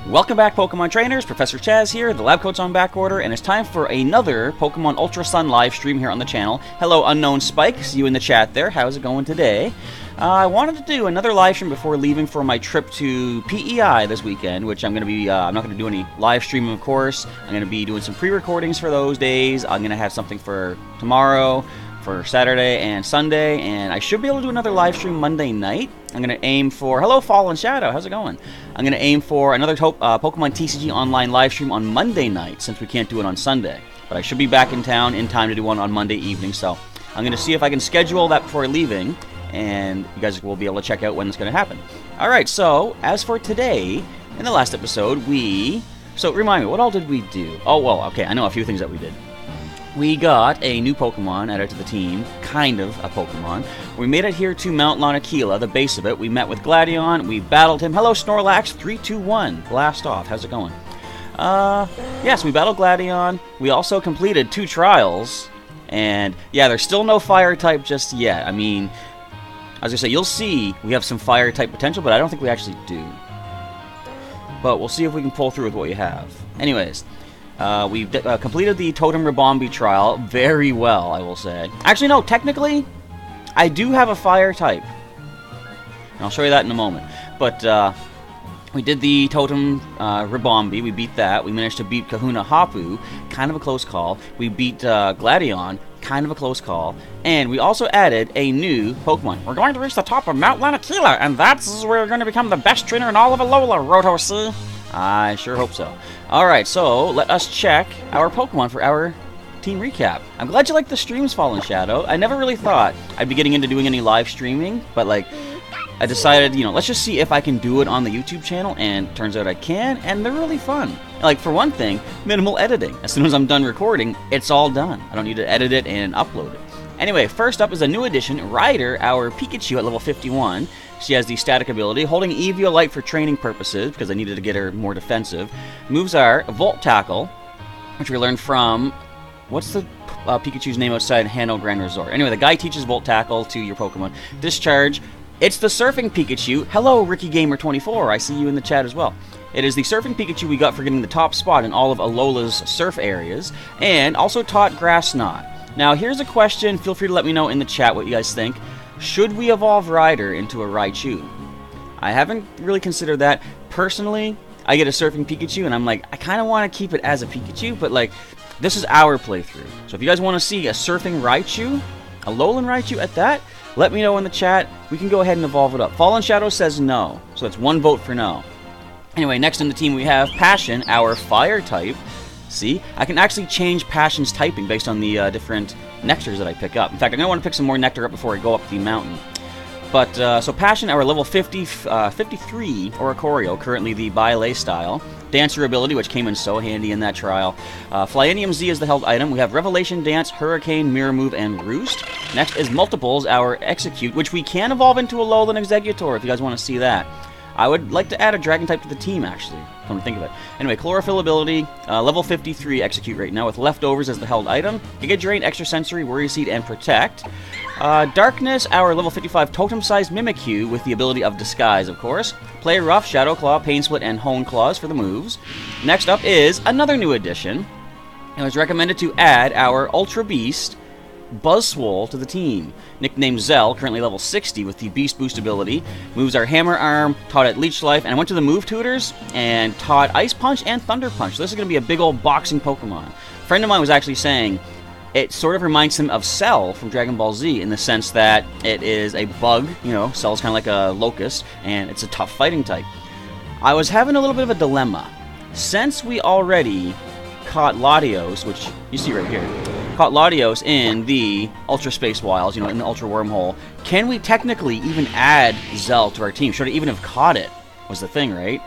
Welcome back, Pokemon Trainers. Professor Chaz here. The lab coat's on back order, and it's time for another Pokemon Ultra Sun live stream here on the channel. Hello, Unknown Spike. See you in the chat there. How's it going today? I wanted to do another live stream before leaving for my trip to PEI this weekend, which I'm going to be, I'm not going to do any live streaming, of course. I'm going to be doing some pre-recordings for those days. I'm going to have something for tomorrow, for Saturday and Sunday, and I should be able to do another live stream Monday night. I'm going to aim for... Hello, Fallen Shadow. How's it going? I'm going to aim for another Pokemon TCG online live stream on Monday night, since we can't do it on Sunday. But I should be back in town in time to do one on Monday evening, so I'm going to see if I can schedule that before leaving, and you guys will be able to check out when it's going to happen. Alright, so, as for today, in the last episode, So, remind me, what all did we do? Oh, well, okay, I know a few things that we did. We got a new Pokemon added to the team, kind of a Pokemon. We made it here to Mount Lanakila, the base of it. We met with Gladion, we battled him. Hello, Snorlax, 321. Blast off, how's it going? Yes, we battled Gladion. We also completed 2 trials. And, yeah, there's still no fire type just yet. I mean, as I say, you'll see we have some fire type potential, but I don't think we actually do. But we'll see if we can pull through with what we have. Anyways. We completed the Totem Ribombee trial very well, I will say. Actually, no, technically, I do have a fire type. And I'll show you that in a moment. But, we did the Totem Ribombee, we beat that. We managed to beat Kahuna Hapu, kind of a close call. We beat Gladion, kind of a close call. And we also added a new Pokemon. We're going to reach the top of Mount Lanakila, and that's where we're going to become the best trainer in all of Alola, Roto C. I sure hope so. Alright, so let us check our Pokemon for our team recap. I'm glad you like the streams, Fallen Shadow. I never really thought I'd be getting into doing any live streaming, but like, I decided, you know, let's just see if I can do it on the YouTube channel, and turns out I can, and they're really fun. Like, for one thing, minimal editing. As soon as I'm done recording, it's all done. I don't need to edit it and upload it. Anyway, first up is a new addition, Ryder, our Pikachu at level 51. She has the static ability, holding Eviolite for training purposes, because I needed to get her more defensive. Moves are Volt Tackle, which we learned from... What's the Pikachu's name outside Hano Grand Resort? Anyway, the guy teaches Volt Tackle to your Pokemon. Discharge. It's the Surfing Pikachu. Hello, RickyGamer24. I see you in the chat as well. It is the Surfing Pikachu we got for getting the top spot in all of Alola's surf areas, and also taught Grass Knot. Now, here's a question. Feel free to let me know in the chat what you guys think. Should we evolve Ryder into a Raichu? I haven't really considered that. Personally, I get a Surfing Pikachu, and I'm like, I kind of want to keep it as a Pikachu, but like, this is our playthrough. So if you guys want to see a Surfing Raichu, a Alolan Raichu at that, let me know in the chat. We can go ahead and evolve it up. Fallen Shadow says no, so that's 1 vote for no. Anyway, next in the team we have Passion, our fire type. See, I can actually change Passion's typing based on the different nectars that I pick up. In fact, I'm going to want to pick some more nectar up before I go up the mountain. But, so Passion, our level 53 Oricorio, currently the Bylay style. Dancer ability, which came in so handy in that trial. Flyinium Z is the held item. We have Revelation Dance, Hurricane, Mirror Move, and Roost. Next is Multiples, our Execute, which we can evolve into a Alolan Exeggutor if you guys want to see that. I would like to add a Dragon type to the team, actually, come to think of it. Anyway, Chlorophyll ability, level 53 Execute right now with Leftovers as the held item. Giga Drain, Extra Sensory, Worry Seed, and Protect. Darkness, our level 55 Totem-sized Mimikyu with the ability of Disguise, of course. Play Rough, Shadow Claw, Pain Split, and Hone Claws for the moves. Next up is another new addition. It was recommended to add our Ultra Beast, Buzzwole, to the team. Nicknamed Zell, currently level 60 with the Beast Boost ability. Moves are Hammer Arm, taught at Leech Life, and I went to the Move Tutors and taught Ice Punch and Thunder Punch. So this is going to be a big old boxing Pokemon. A friend of mine was actually saying it sort of reminds him of Cell from Dragon Ball Z in the sense that it is a bug, you know, Cell's kind of like a locust, and it's a tough fighting type. I was having a little bit of a dilemma. Since we already caught Latios, which you see right here, caught Latios in the Ultra Space Wilds, you know, in the Ultra Wormhole, can we technically even add Zell to our team? Should I even have caught it, was the thing, right?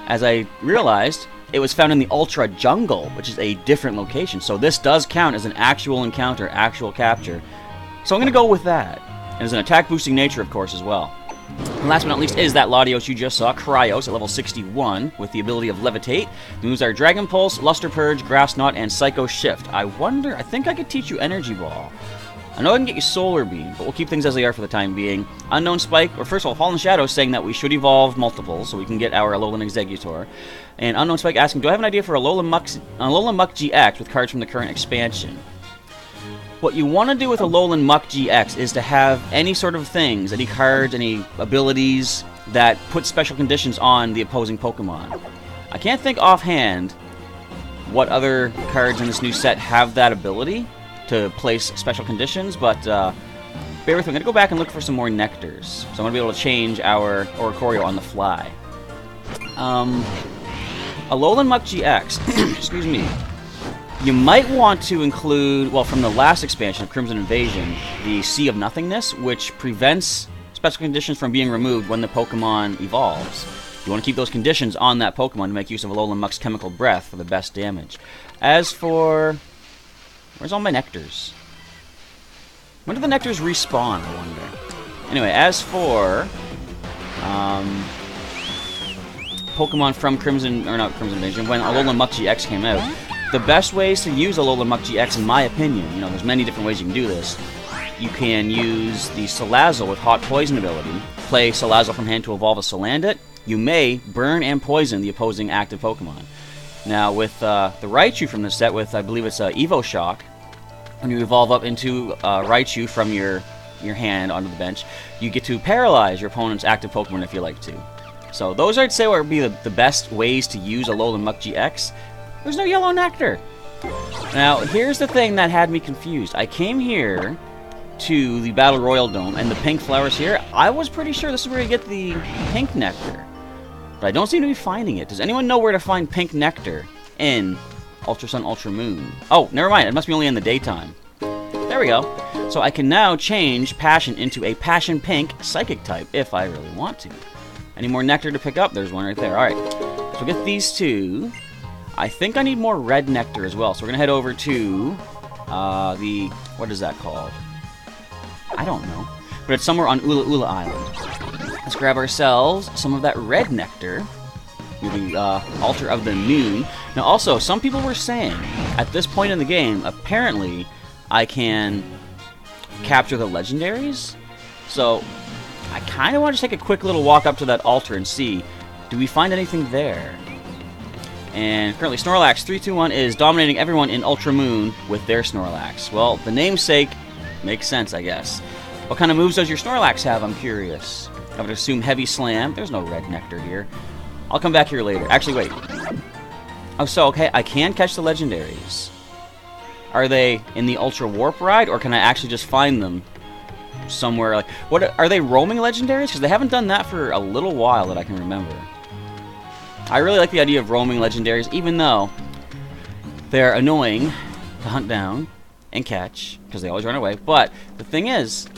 As I realized, it was found in the Ultra Jungle, which is a different location. So this does count as an actual encounter, actual capture. So I'm going to go with that. And as an attack boosting nature, of course, as well. And last but not least is that Latios you just saw, Cryos, at level 61, with the ability of Levitate. The moves are Dragon Pulse, Luster Purge, Grass Knot, and Psycho Shift. I think I could teach you Energy Ball. I know I can get you Solar Beam, but we'll keep things as they are for the time being. Unknown Spike, or first of all, Fallen Shadow saying that we should evolve multiple, so we can get our Alolan Exeggutor. And Unknown Spike asking, do I have an idea for Alolan Muck GX with cards from the current expansion? What you want to do with Alolan Muck GX is to have any sort of things, any cards, any abilities that put special conditions on the opposing Pokemon. I can't think offhand what other cards in this new set have that ability to place special conditions, but bear with me. I'm going to go back and look for some more nectars. So I'm going to be able to change our Oricorio on the fly. Alolan Muck GX, excuse me. You might want to include, well, from the last expansion of Crimson Invasion, the Sea of Nothingness, which prevents special conditions from being removed when the Pokemon evolves. You want to keep those conditions on that Pokemon to make use of Alolan Muck's Chemical Breath for the best damage. As for... where's all my nectars? When do the nectars respawn, I wonder? Anyway, as for... Pokemon from Crimson... or not Crimson Invasion, when Alolan Muck GX came out, the best ways to use Alolan Muck GX, in my opinion, you know, there's many different ways you can do this. You can use the Salazzle with Hot Poison ability, play Salazzle from hand to evolve a Salandit. You may burn and poison the opposing active Pokemon. Now, with the Raichu from this set, with, I believe it's Evo Shock, when you evolve up into Raichu from your hand onto the bench, you get to paralyze your opponent's active Pokemon if you like to. So those, I'd say, would be the best ways to use Alolan Muck GX. There's no yellow nectar. Now, here's the thing that had me confused. I came here to the Battle Royal Dome, and the pink flowers here, I was pretty sure this is where you get the pink nectar. But I don't seem to be finding it. Does anyone know where to find pink nectar in Ultra Sun, Ultra Moon? Oh, never mind. It must be only in the daytime. There we go. So I can now change Passion into a Passion Pink Psychic type if I really want to. Any more nectar to pick up? There's one right there. Alright. So we'll get these two. I think I need more red nectar as well. So we're going to head over to the... what is that called? I don't know. But it's somewhere on Ula Ula Island. Let's grab ourselves some of that red nectar. The Altar of the Noon. Now also, some people were saying, at this point in the game, apparently I can capture the legendaries. So, I kind of want to take a quick little walk up to that altar and see, do we find anything there? And currently Snorlax 321 is dominating everyone in Ultra Moon with their Snorlax. Well, the namesake makes sense, I guess. What kind of moves does your Snorlax have, I'm curious? I would assume Heavy Slam. There's no red nectar here. I'll come back here later. Actually, wait. Oh, so, okay, I can catch the legendaries. Are they in the Ultra Warp Ride, or can I actually just find them somewhere? Like, what are they roaming legendaries? Because they haven't done that for a little while that I can remember. I really like the idea of roaming legendaries, even though they're annoying to hunt down and catch, because they always run away. But the thing is,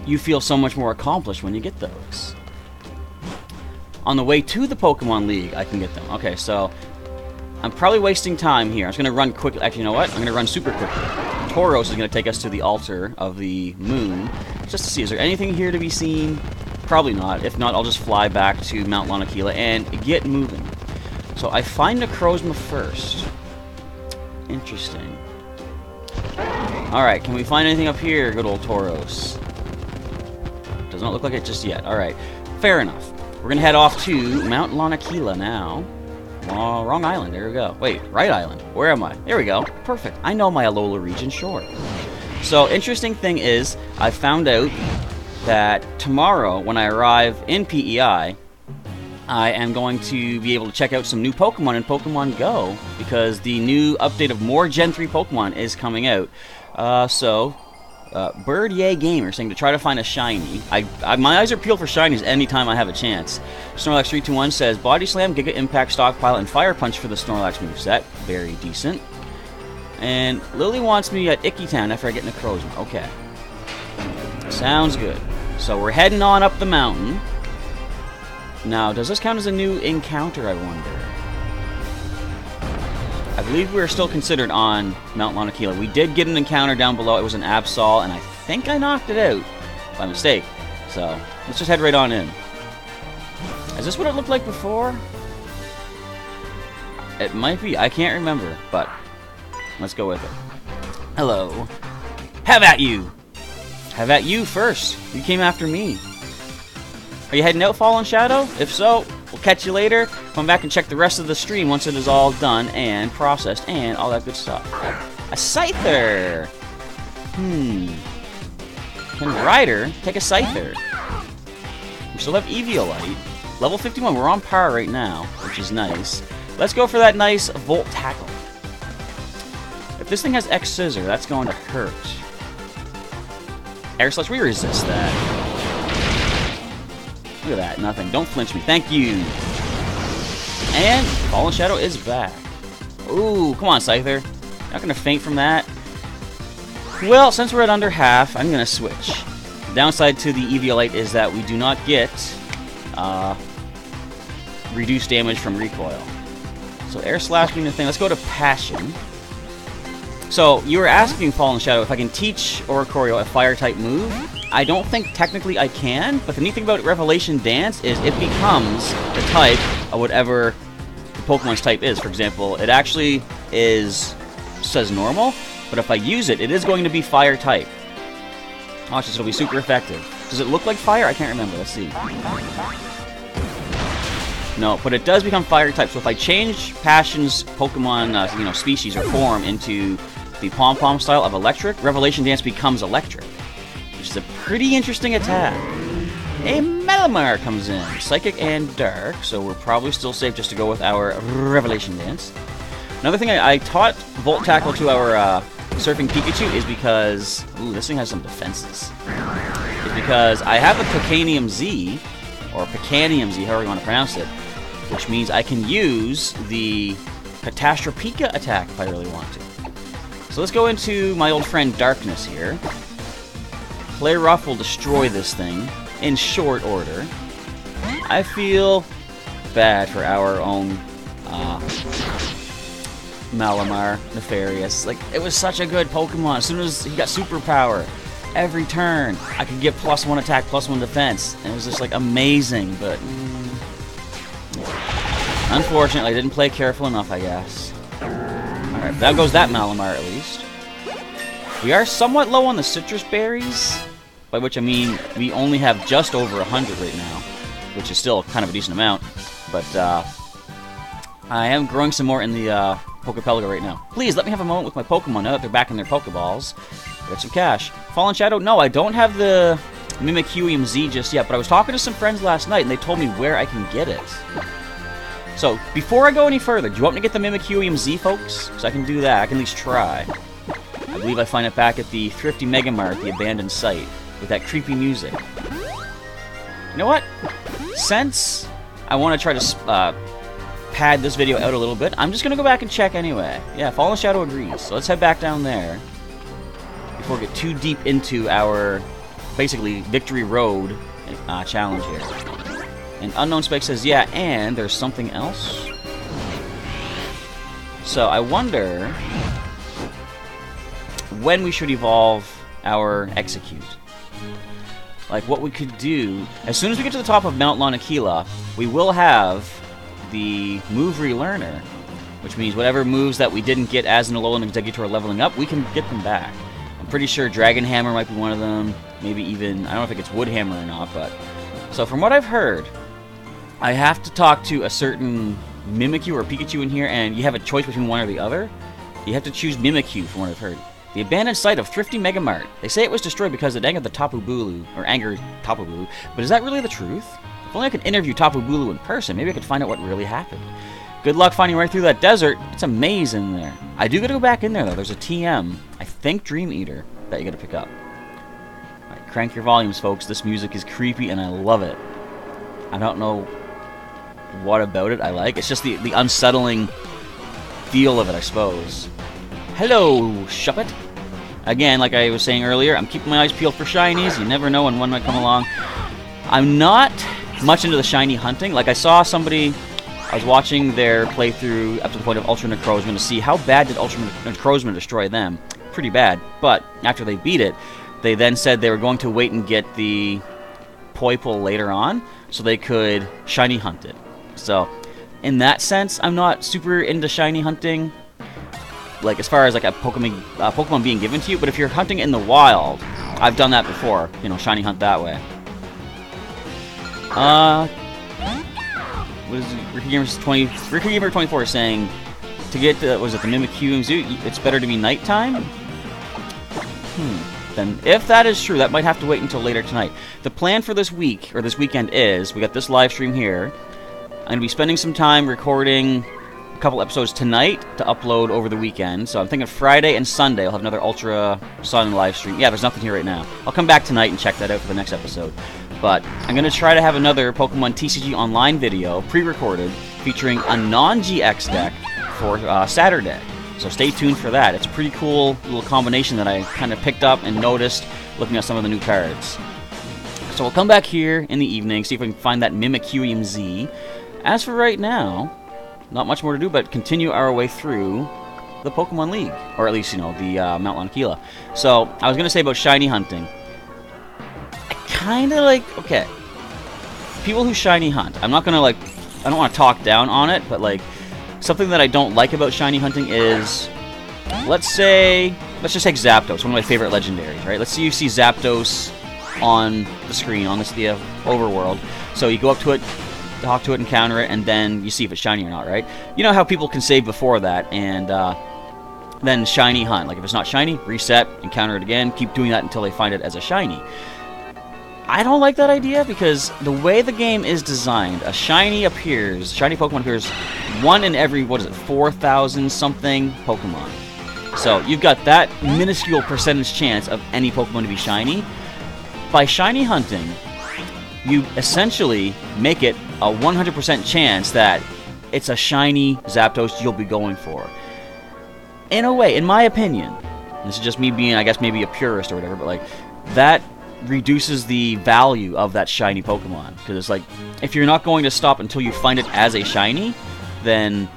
you feel so much more accomplished when you get those. On the way to the Pokemon League, I can get them. Okay, so I'm probably wasting time here. I'm just going to run quickly. Actually, you know what? I'm going to run super quickly. Tauros is going to take us to the Altar of the Moon, just to see, is there anything here to be seen? Probably not. If not, I'll just fly back to Mount Lanakila and get moving. So I find Necrozma first. Interesting. Alright, can we find anything up here, good old Tauros? Does not look like it just yet. Alright, fair enough. We're going to head off to Mount Lanakila now. Oh, wrong island. There we go. Wait, right island. Where am I? There we go. Perfect. I know my Alola region, sure. So, interesting thing is, I found out that tomorrow, when I arrive in PEI, I am going to be able to check out some new Pokemon in Pokemon Go, because the new update of more Gen 3 Pokemon is coming out. Bird Yay Gamer saying to try to find a shiny. My eyes are peeled for shinies anytime I have a chance. Snorlax 321 says Body Slam, Giga Impact, Stockpile, and Fire Punch for the Snorlax moveset. Very decent. And Lily wants me at Icky Town after I get Necrozma. Okay. Sounds good. So we're heading on up the mountain. Now, does this count as a new encounter, I wonder? I believe we are still considered on Mount Lanakila. We did get an encounter down below. It was an Absol, and I think I knocked it out by mistake. So, let's just head right on in. Is this what it looked like before? It might be. I can't remember, but let's go with it. Hello. Have at you! Have at you first. You came after me. Are you heading out, Fallen Shadow? If so, we'll catch you later. Come back and check the rest of the stream once it is all done and processed and all that good stuff. A Scyther! Can Ryder take a Scyther? We still have Eviolite. Level 51, we're on par right now, which is nice. Let's go for that nice Volt Tackle. If this thing has X Scissor, that's going to hurt. Air Slash, we resist that. Look at that, nothing. Don't flinch me, thank you. And Fallen Shadow is back. Ooh, come on, Scyther. Not gonna faint from that. Well, since we're at under half, I'm gonna switch. The downside to the Eviolite is that we do not get reduced damage from recoil. So Air Slash being the thing. Let's go to Passion. So you were asking, Fallen Shadow, if I can teach Oricorio a Fire-type move. I don't think technically I can, but the neat thing about Revelation Dance is it becomes the type of whatever the Pokemon's type is. For example, it actually says normal, but if I use it, it is going to be Fire-type. Watch this, it'll be super effective. Does it look like fire? I can't remember. Let's see. No, but it does become Fire-type. So if I change Passion's Pokemon, species or form into the Pom-Pom style of Electric, Revelation Dance becomes Electric, which is a pretty interesting attack. A Malamar comes in, Psychic and Dark, so we're probably still safe just to go with our Revelation Dance. Another thing I taught Volt Tackle to our Surfing Pikachu is because, ooh, this thing has some defenses. Is because I have a Picanium Z, or Picanium Z, however you want to pronounce it, which means I can use the Catastrophica attack if I really want to. So let's go into my old friend Darkness here. Play Rough will destroy this thing in short order. I feel bad for our own Malamar Nefarious. Like, it was such a good Pokemon. As soon as he got superpower, every turn I could get +1 attack, +1 defense, and it was just like amazing. But unfortunately, I didn't play careful enough, I guess. Alright, that goes that Malamar at least. We are somewhat low on the citrus berries, by which I mean we only have just over 100 right now, which is still kind of a decent amount. But I am growing some more in the Pokepelago right now. Please let me have a moment with my Pokemon now that they're back in their Pokeballs. Get some cash. Fallen Shadow, no, I don't have the Mimikyu Z just yet, but I was talking to some friends last night and they told me where I can get it. So, before I go any further, do you want me to get the Mimikyu Z, folks? Because I can do that. I can at least try. I believe I find it back at the Thrifty Mega Mart, the abandoned site, with that creepy music. You know what? Since I want to try to pad this video out a little bit, I'm just going to go back and check anyway. Yeah, Fallen Shadow agrees. So let's head back down there before we get too deep into our, basically, Victory Road challenge here. And Unknown Spike says, yeah, and there's something else. So I wonder when we should evolve our Execute. Like, what we could do, as soon as we get to the top of Mount Lanakila, we will have the Move Relearner, which means whatever moves that we didn't get as an Alolan Exeggutor leveling up, we can get them back. I'm pretty sure Dragon Hammer might be one of them, maybe even, I don't know if it gets Wood Hammer or not, but... So from what I've heard, I have to talk to a certain Mimikyu or Pikachu in here, and you have a choice between one or the other. You have to choose Mimikyu, from what I've heard. The abandoned site of Thrifty Mega Mart. They say it was destroyed because it angered the Tapu Bulu, or angered Tapu Bulu, but is that really the truth? If only I could interview Tapu Bulu in person, maybe I could find out what really happened. Good luck finding right through that desert. It's a maze in there. I do gotta go back in there, though. There's a TM, I think Dream Eater, that you gotta pick up. Alright, crank your volumes, folks. This music is creepy, and I love it. I don't know what about it I like. It's just the unsettling feel of it, I suppose. Hello, Shuppet. Again, like I was saying earlier, I'm keeping my eyes peeled for shinies. You never know when one might come along. I'm not much into the shiny hunting. Like, I saw somebody, I was watching their playthrough up to the point of Ultra Necrozma to see how bad did Ultra Necrozma destroy them. Pretty bad. But after they beat it, they then said they were going to wait and get the Poipole later on so they could shiny hunt it. So, in that sense, I'm not super into shiny hunting. like as far as like a Pokemon being given to you. But if you're hunting in the wild, I've done that before. You know, shiny hunt that way. What is it? Ricky Gamer 24 is saying to get the, was it the Mimikyu Zoo? It's better to be nighttime. Then if that is true, that might have to wait until later tonight. The plan for this week, or this weekend, is we got this live stream here. I'm going to be spending some time recording a couple episodes tonight to upload over the weekend. So I'm thinking Friday and Sunday I'll have another Ultra Sun live stream. Yeah, there's nothing here right now. I'll come back tonight and check that out for the next episode. But I'm going to try to have another Pokemon TCG Online video, pre-recorded, featuring a non-GX deck for Saturday. So stay tuned for that. It's a pretty cool little combination that I kind of picked up and noticed looking at some of the new cards. So we'll come back here in the evening, see if we can find that Mimikyu Z. As for right now, not much more to do but continue our way through the Pokemon League. Or at least, you know, the Mount Lanakila. So, I was going to say about shiny hunting. I kind of like, okay, people who shiny hunt, I'm not going to like, I don't want to talk down on it, but like, something that I don't like about shiny hunting is, let's just take Zapdos, one of my favorite legendaries, right? Let's say you see Zapdos on the screen, on this the overworld. So you go up to it, talk to it, encounter it, and then you see if it's shiny or not, right? You know how people can save before that, and then shiny hunt. Like if it's not shiny, reset, encounter it again, keep doing that until they find it as a shiny. I don't like that idea because the way the game is designed, a shiny Pokemon appears 1 in every, 4,000 something Pokemon. So you've got that minuscule percentage chance of any Pokemon to be shiny. By shiny hunting, you essentially make it a 100% chance that it's a shiny Zapdos you'll be going for. In a way, in my opinion, this is just me being, I guess, maybe a purist or whatever, but like, that reduces the value of that shiny Pokemon. Because it's like, if you're not going to stop until you find it as a shiny, then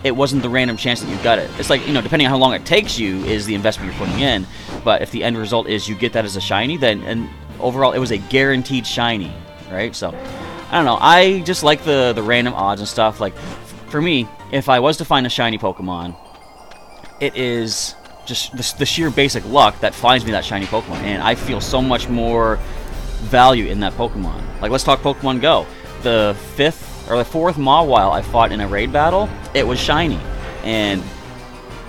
it wasn't the random chance that you got it. It's like, you know, depending on how long it takes you is the investment you're putting in. But if the end result is you get that as a shiny, then and overall it was a guaranteed shiny, right? So, I don't know. I just like the random odds and stuff. Like, for me, if I was to find a shiny Pokemon, it is just the sheer basic luck that finds me that shiny Pokemon, and I feel so much more value in that Pokemon. Like, let's talk Pokemon Go. The 4th Mawile I fought in a raid battle, it was shiny, and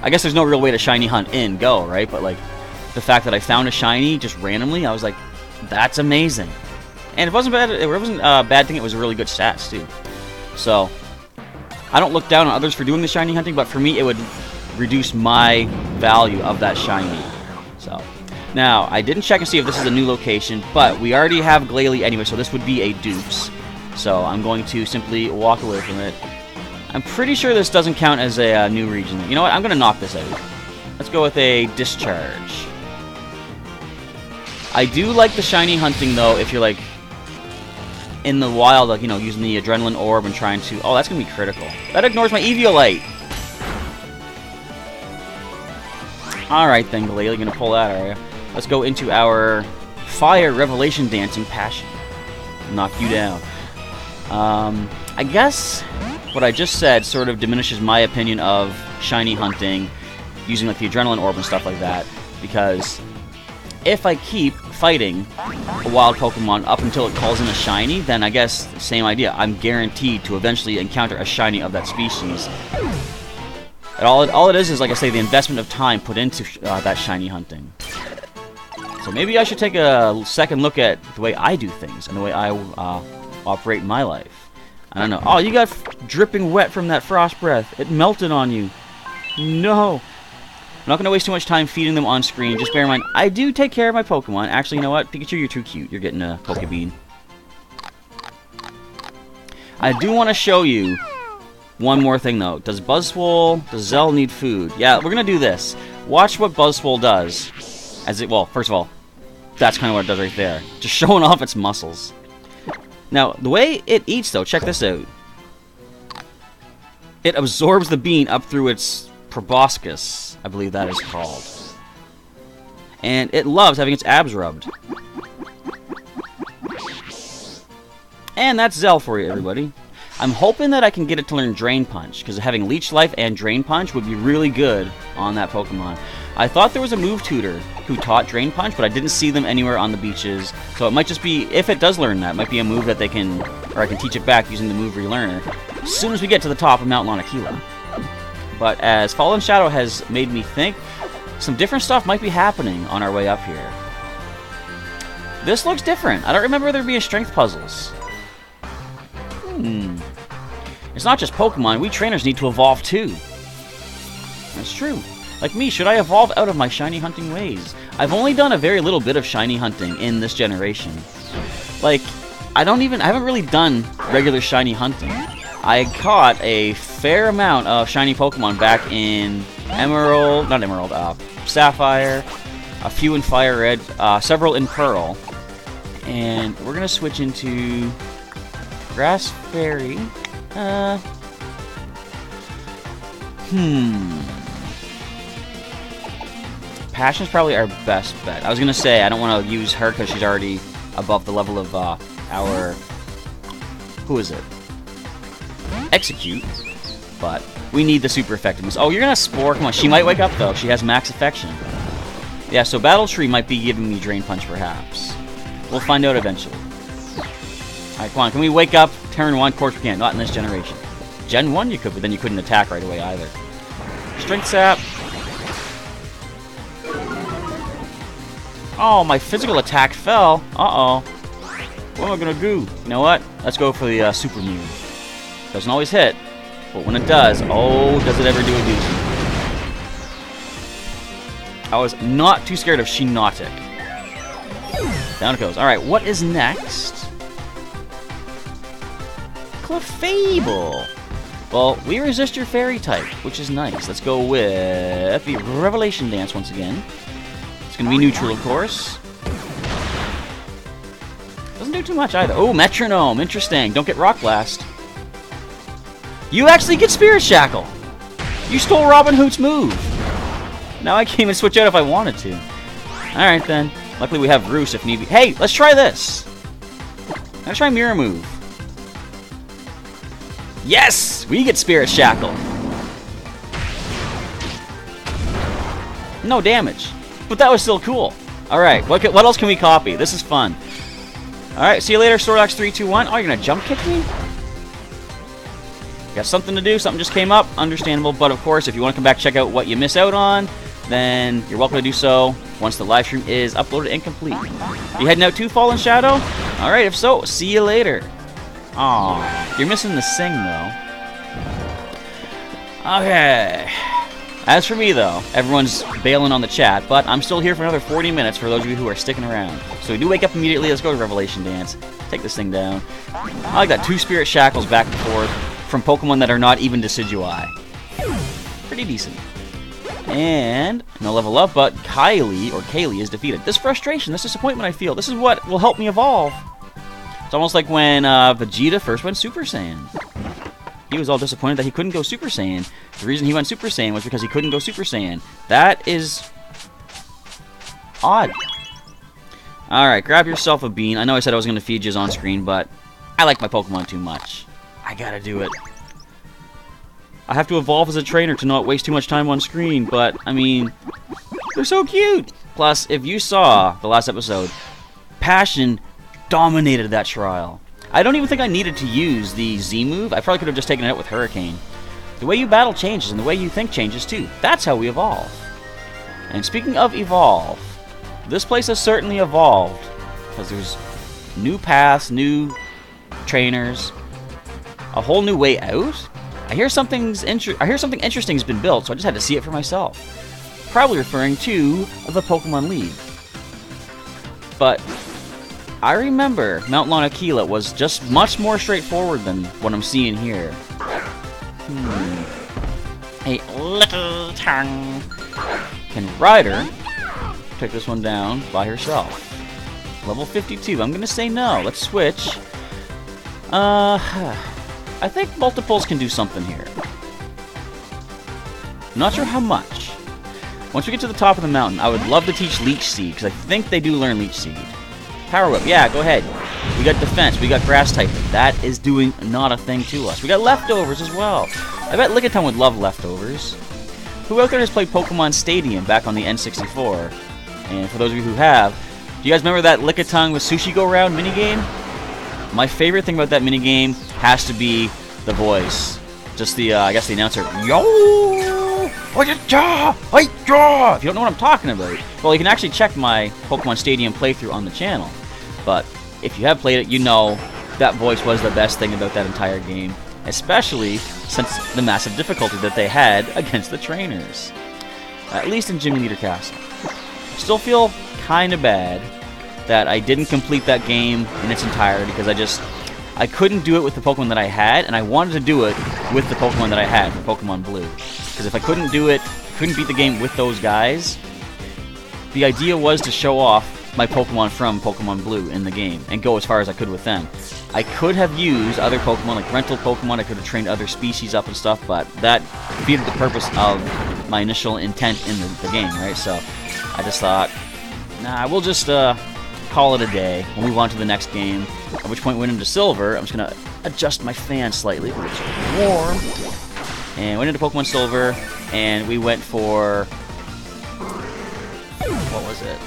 I guess there's no real way to shiny hunt in Go, right? But like, the fact that I found a shiny just randomly, I was like, that's amazing. And it wasn't bad. It wasn't a bad thing. It was a really good stats too. So I don't look down on others for doing the shiny hunting, but for me, it would reduce my value of that shiny. So now I didn't check and see if this is a new location, but we already have Glalie anyway, so this would be a dupes. So I'm going to simply walk away from it. I'm pretty sure this doesn't count as a new region. You know what? I'm going to knock this out. Let's go with a discharge. I do like the shiny hunting though if you're like in the wild, like, you know, using the adrenaline orb and trying to... Oh, that's going to be critical. That ignores my Eviolite. Alright then, Glalie, you're going to pull that, are you? Let's go into our Fire Revelation Dancing Passion. Knock you down. I guess what I just said sort of diminishes my opinion of shiny hunting using like the adrenaline orb and stuff like that, because if I keep fighting a wild Pokemon up until it calls in a shiny, then I guess same idea. I'm guaranteed to eventually encounter a shiny of that species. And all it is like I say, the investment of time put into that shiny hunting. So maybe I should take a second look at the way I do things and the way I operate in my life. I don't know. Oh, you got dripping wet from that frost breath. It melted on you. No. I'm not going to waste too much time feeding them on screen. Just bear in mind, I do take care of my Pokemon. Actually, you know what? Pikachu, you're too cute. You're getting a Pokebean. I do want to show you one more thing, though. Does Zell need food? Yeah, we're going to do this. Watch what Buzzwole does. Well, first of all, that's kind of what it does right there. Just showing off its muscles. Now, the way it eats, though, check this out. It absorbs the bean up through its proboscis, I believe that is called. And it loves having its abs rubbed. And that's Zell for you, everybody. I'm hoping that I can get it to learn Drain Punch, because having Leech Life and Drain Punch would be really good on that Pokemon. I thought there was a move tutor who taught Drain Punch, but I didn't see them anywhere on the beaches. So it might just be, if it does learn that, it might be a move that they can, or I can teach it back using the move relearner as soon as we get to the top of Mount Lanakila. But as Fallen Shadow has made me think, some different stuff might be happening on our way up here. This looks different. I don't remember there being strength puzzles. It's not just Pokemon, we trainers need to evolve too. That's true. Like me, should I evolve out of my shiny hunting ways? I've only done a very little bit of shiny hunting in this generation. Like, I haven't really done regular shiny hunting. I caught a fair amount of shiny Pokemon back in Sapphire, a few in Fire Red, several in Pearl. And we're gonna switch into Grass Fairy. Passion's probably our best bet. I was gonna say I don't want to use her because she's already above the level of our... Who is it? Execute. But we need the super effectiveness. Oh, you're gonna Spore. Come on, she might wake up though. She has max affection. Yeah, so Battle Tree might be giving me Drain Punch perhaps. We'll find out eventually. Alright, come on. Can we wake up? Turn 1, of course we can't. Not in this generation. Gen 1 you could, but then you couldn't attack right away either. Strength Sap. Oh, my physical attack fell. Uh-oh. What am I gonna do? You know what? Let's go for the Super Move. Doesn't always hit, but when it does, oh, does it ever do a doozy. I was not too scared of Shiinotic. Down it goes. Alright, what is next? Clefable. Well, we resist your fairy type, which is nice. Let's go with the Revelation Dance once again. It's going to be neutral, of course. Doesn't do too much either. Oh, Metronome. Interesting. Don't get Rock Blast. You actually get Spirit Shackle. You stole Robin Hood's move. Now I can't even switch out if I wanted to. Alright then. Luckily we have Roos if need be. Hey, let's try this. Let's try Mirror Move. Yes! We get Spirit Shackle. No damage. But that was still cool. Alright, what else can we copy? This is fun. Alright, see you later, Snorlax 321. Oh, you're gonna jump kick me? Got something to do, something just came up. Understandable, but of course, if you want to come back check out what you miss out on, then you're welcome to do so once the live stream is uploaded and complete. You heading out to Fallen Shadow? Alright, if so, see you later. Aw, you're missing the sing, though. Okay. As for me, though, everyone's bailing on the chat, but I'm still here for another 40 minutes for those of you who are sticking around. So we do wake up immediately. Let's go to Revelation Dance. Take this thing down. I like that 2 Spirit Shackles back and forth from Pokemon that are not even Decidueye. Pretty decent. And no level up, but Kaylee is defeated. This frustration, this disappointment I feel, this is what will help me evolve. It's almost like when Vegeta first went Super Saiyan. He was all disappointed that he couldn't go Super Saiyan. The reason he went Super Saiyan was because he couldn't go Super Saiyan. That is odd. Alright, grab yourself a bean. I know I said I was going to feed you on screen, but I like my Pokemon too much. I gotta do it. I have to evolve as a trainer to not waste too much time on screen, but, I mean, they're so cute! Plus, if you saw the last episode, Passion dominated that trial. I don't even think I needed to use the Z move. I probably could have just taken it out with Hurricane. The way you battle changes, and the way you think changes too. That's how we evolve. And speaking of evolve, this place has certainly evolved. Because there's new paths, new trainers, a whole new way out. I hear something interesting has been built, so I just had to see it for myself. Probably referring to the Pokemon League. But I remember Mount Lanakila was just much more straightforward than what I'm seeing here. A little tongue. Can Ryder take this one down by herself? Level 52. I'm gonna say no. Let's switch. I think multiples can do something here. Not sure how much. Once we get to the top of the mountain, I would love to teach Leech Seed, because I think they do learn Leech Seed. Power Whip, yeah, go ahead. We got defense. We got grass type. That is doing not a thing to us. We got leftovers as well. I bet Lickitung would love leftovers. Who out there has played Pokemon Stadium back on the N64? And for those of you who have, do you guys remember that Lickitung with Sushi Go Round minigame? My favorite thing about that minigame has to be the voice. Just the, I guess the announcer. Yo! If you don't know what I'm talking about, well, you can actually check my Pokemon Stadium playthrough on the channel. But if you have played it, you know that voice was the best thing about that entire game. Especially since the massive difficulty that they had against the trainers. At least in Gym Leader Castle. Still feel kind of bad that I didn't complete that game in its entirety because I couldn't do it with the Pokemon that I had, and I wanted to do it with the Pokemon that I had for Pokemon Blue. Because if I couldn't do it, couldn't beat the game with those guys, the idea was to show off my Pokemon from Pokemon Blue in the game and go as far as I could with them. I could have used other Pokemon, like rental Pokemon, I could have trained other species up and stuff, but that defeated the purpose of my initial intent in the game, right? So I just thought, nah, we'll just call it a day. We'll move on to the next game, at which point we went into Silver. I'm just going to adjust my fan slightly because it's warm. And went into Pokemon Silver, and we went for... what was it?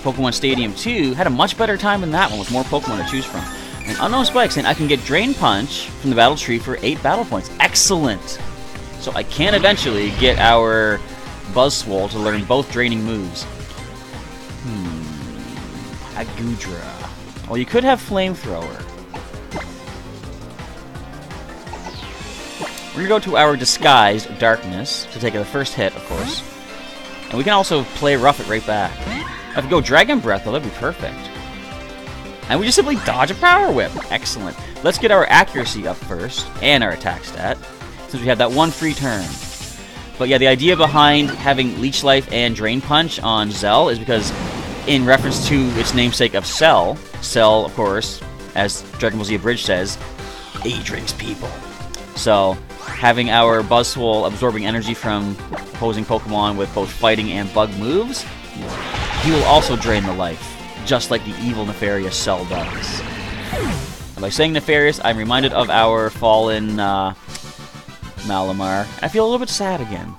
Pokemon Stadium 2. Had a much better time than that one with more Pokemon to choose from. And Unknown Spike saying I can get Drain Punch from the battle tree for 8 battle points. Excellent! So I can eventually get our Buzzwole to learn both draining moves. A Goodra. Well, you could have Flamethrower. We're going to go to our Disguised Darkness to take the first hit, of course. And we can also play Rough It right back. If we go Dragon Breath, though, that'd be perfect. And we just simply dodge a Power Whip. Excellent. Let's get our accuracy up first, and our attack stat, since we have that one free turn. But yeah, the idea behind having Leech Life and Drain Punch on Zell is because, in reference to its namesake of Cell, Cell, of course, as Dragon Ball Z Abridged says, he drinks people. So, having our Buzzwole absorbing energy from opposing Pokemon with both fighting and bug moves, he will also drain the life, just like the evil, nefarious Cell does. And by saying nefarious, I'm reminded of our fallen Malamar. I feel a little bit sad again.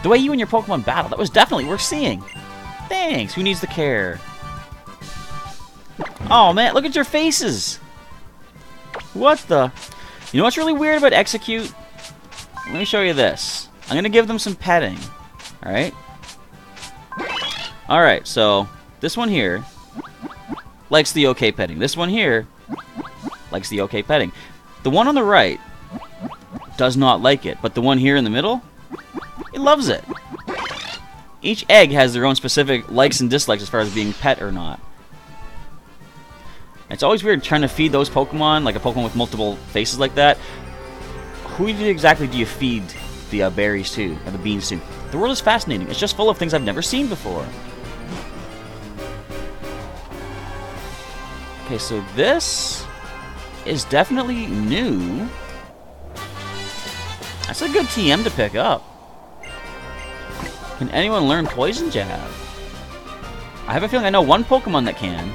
The way you and your Pokemon battle, that was definitely worth seeing. Thanks, who needs the care? Oh man, look at your faces! What the? You know what's really weird about Execute? Let me show you this. I'm gonna give them some petting. Alright? Alright, so this one here likes the okay petting. This one here likes the okay petting. The one on the right does not like it, but the one here in the middle, it loves it. Each egg has their own specific likes and dislikes as far as being pet or not. It's always weird trying to feed those Pokemon, like a Pokemon with multiple faces like that. Who exactly do you feed the berries to, or the beans to? The world is fascinating. It's just full of things I've never seen before. Okay, so this is definitely new. That's a good TM to pick up. Can anyone learn Poison Jab? I have a feeling I know one Pokemon that can.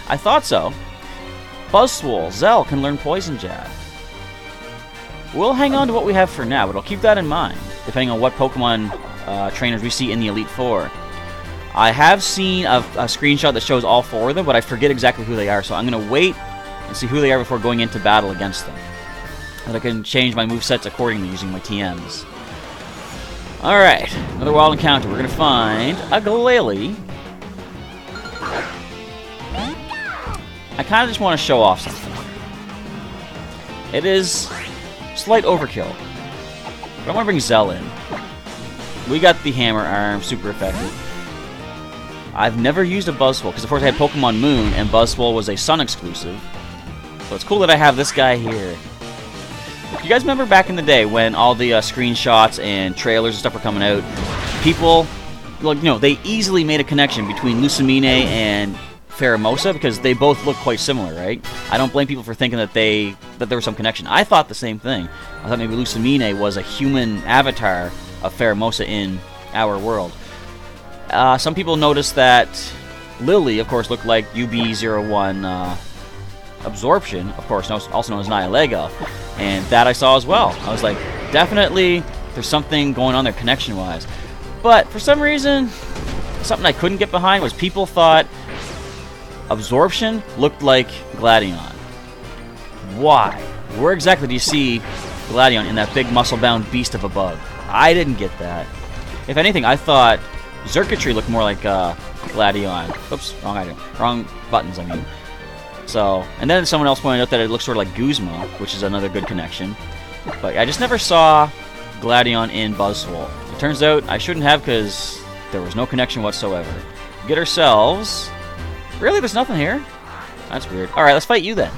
I thought so. Buzzwole, Zell can learn Poison Jab. We'll hang on to what we have for now, but I'll keep that in mind, depending on what Pokemon trainers we see in the Elite Four. I have seen a screenshot that shows all 4 of them, but I forget exactly who they are, so I'm going to wait and see who they are before going into battle against them. And I can change my movesets accordingly using my TMs. Alright, another wild encounter. We're going to find a Glalie. I kind of just want to show off something. It is slight overkill, but I want to bring Zell in. We got the Hammer Arm, super effective. I've never used a Buzzwole, because of course I had Pokemon Moon, and Buzzwole was a Sun exclusive. So it's cool that I have this guy here. You guys remember back in the day when all the screenshots and trailers and stuff were coming out? People, like, you know, they easily made a connection between Lucamine and Pheromosa because they both look quite similar, right? I don't blame people for thinking that there was some connection. I thought the same thing. I thought maybe Lucamine was a human avatar of Pheromosa in our world. Some people noticed that Lily, of course, looked like UB01 Absorption, of course, also known as Nihilega, and that I saw as well. I was like, definitely there's something going on there connection-wise. But for some reason, something I couldn't get behind was people thought Absorption looked like Gladion. Why? Where exactly do you see Gladion in that big muscle-bound beast of a bug? I didn't get that. If anything, I thought Xurkitree looked more like Gladion. Oops, wrong item. Wrong buttons, I mean. So, and then someone else pointed out that it looks sort of like Guzma, which is another good connection. But I just never saw Gladion in Buzzwole. It turns out I shouldn't have because there was no connection whatsoever. Get ourselves... Really? There's nothing here? That's weird. Alright, let's fight you then.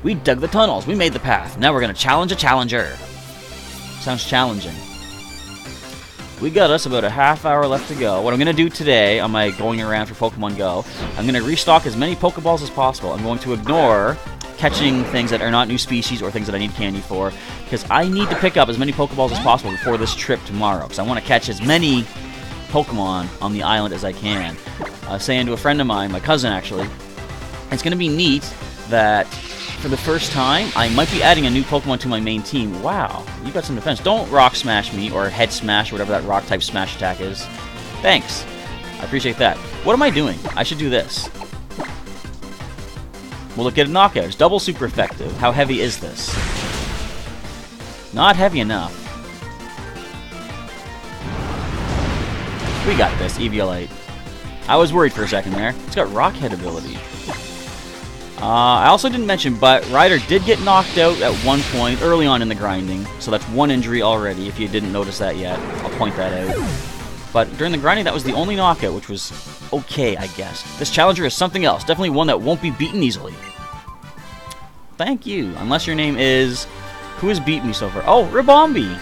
We dug the tunnels. We made the path. Now we're going to challenge a challenger. Sounds challenging. We got us about a half hour left to go. What I'm going to do today on my going around for Pokemon Go, I'm going to restock as many Pokeballs as possible. I'm going to ignore catching things that are not new species or things that I need candy for, because I need to pick up as many Pokeballs as possible before this trip tomorrow, because I want to catch as many Pokemon on the island as I can. I was saying to a friend of mine, my cousin actually, it's going to be neat that for the first time, I might be adding a new Pokemon to my main team. Wow, you got some defense. Don't rock smash me, or head smash, or whatever that rock type smash attack is. Thanks. I appreciate that. What am I doing? I should do this. Will it get a knockout? It's double super effective. How heavy is this? Not heavy enough. We got this, Eviolite. I was worried for a second there. It's got Rock Head ability. I also didn't mention, but Ryder did get knocked out at one point early on in the grinding, so that's one injury already, if you didn't notice that yet. I'll point that out. But during the grinding, that was the only knockout, which was okay, I guess. This challenger is something else, definitely one that won't be beaten easily. Thank you, unless your name is... Who has beat me so far? Oh, Ribombee!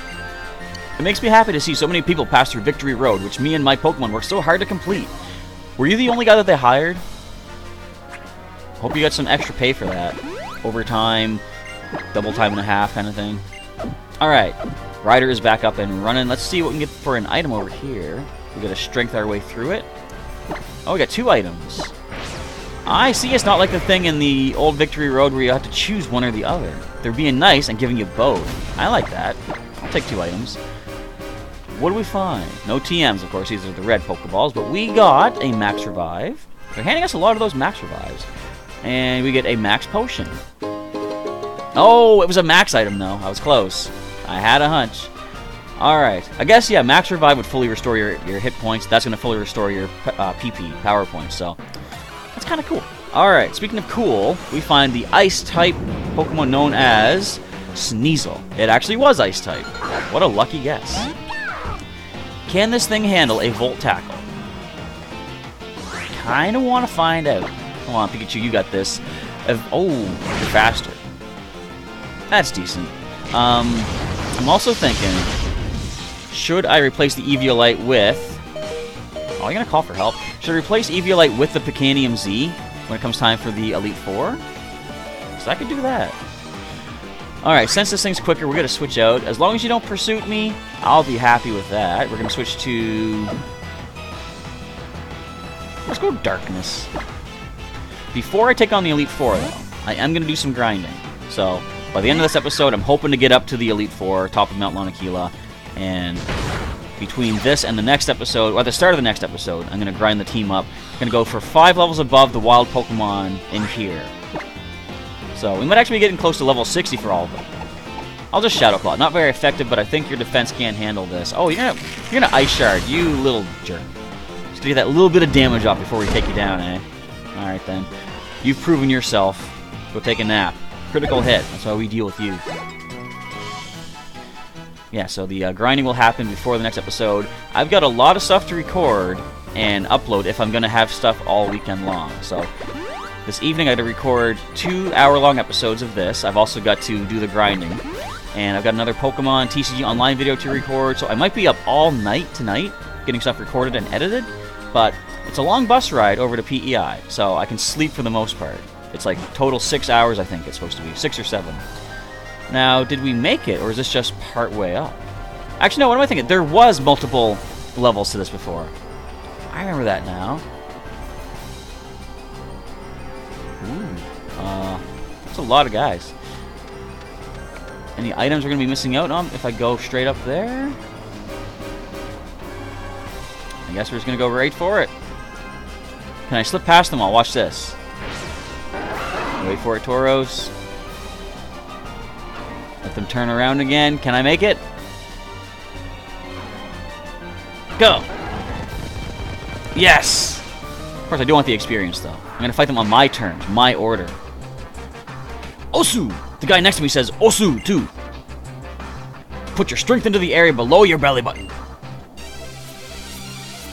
It makes me happy to see so many people pass through Victory Road, which me and my Pokemon worked so hard to complete. Were you the only guy that they hired? Hope you got some extra pay for that. Overtime, double time and a half kind of thing. Alright, Ryder is back up and running. Let's see what we can get for an item over here. We gotta strength our way through it. Oh, we got 2 items. I see, it's not like the thing in the old Victory Road where you have to choose one or the other. They're being nice and giving you both. I like that. I'll take 2 items. What do we find? No TMs, of course. These are the red Pokeballs, but we got a Max Revive. They're handing us a lot of those Max Revives. And we get a Max Potion. Oh, it was a Max item, though. I was close. I had a hunch. Alright. I guess, yeah, Max Revive would fully restore your hit points. That's going to fully restore your PP, power points. So, that's kind of cool. Alright, speaking of cool, we find the Ice-type Pokemon known as Sneasel. It actually was Ice-type. What a lucky guess. Can this thing handle a Volt Tackle? Kind of want to find out. Come on, Pikachu, you got this. Oh, you're faster. That's decent. I'm also thinking, should I replace the Eviolite with... Oh, you're going to call for help. Should I replace Eviolite with the Picanium Z when it comes time for the Elite Four? So I could do that. Alright, since this thing's quicker, we're going to switch out. As long as you don't Pursuit me, I'll be happy with that. We're going to switch to... Let's go Darkness. Before I take on the Elite Four, though, I am going to do some grinding. So, by the end of this episode, I'm hoping to get up to the Elite Four, top of Mount Lanakila. And between this and the next episode, or at the start of the next episode, I'm going to grind the team up. I'm going to go for 5 levels above the wild Pokemon in here. So, we might actually be getting close to level 60 for all of them. I'll just Shadow Claw. Not very effective, but I think your defense can't handle this. Oh, you're gonna Ice Shard, you little jerk. Just to get that little bit of damage off before we take you down, eh? Alright then. You've proven yourself. Go take a nap. Critical hit. That's how we deal with you. Yeah, so the grinding will happen before the next episode. I've got a lot of stuff to record and upload if I'm going to have stuff all weekend long. So this evening I got to record 2-hour-long episodes of this. I've also got to do the grinding. And I've got another Pokemon TCG Online video to record. So I might be up all night tonight getting stuff recorded and edited. But it's a long bus ride over to PEI, so I can sleep for the most part. It's like total 6 hours, I think it's supposed to be. 6 or 7. Now, did we make it, or is this just part way up? Actually, no, what am I thinking? There was multiple levels to this before. I remember that now. Ooh. That's a lot of guys. Any items we're going to be missing out on if I go straight up there? I guess we're just going to go right for it. Can I slip past them all? Watch this. Wait for it, Tauros. Let them turn around again. Can I make it? Go! Yes! Of course, I do want the experience, though. I'm going to fight them on my terms, my order. Osu! The guy next to me says Osu, too. Put your strength into the area below your belly button.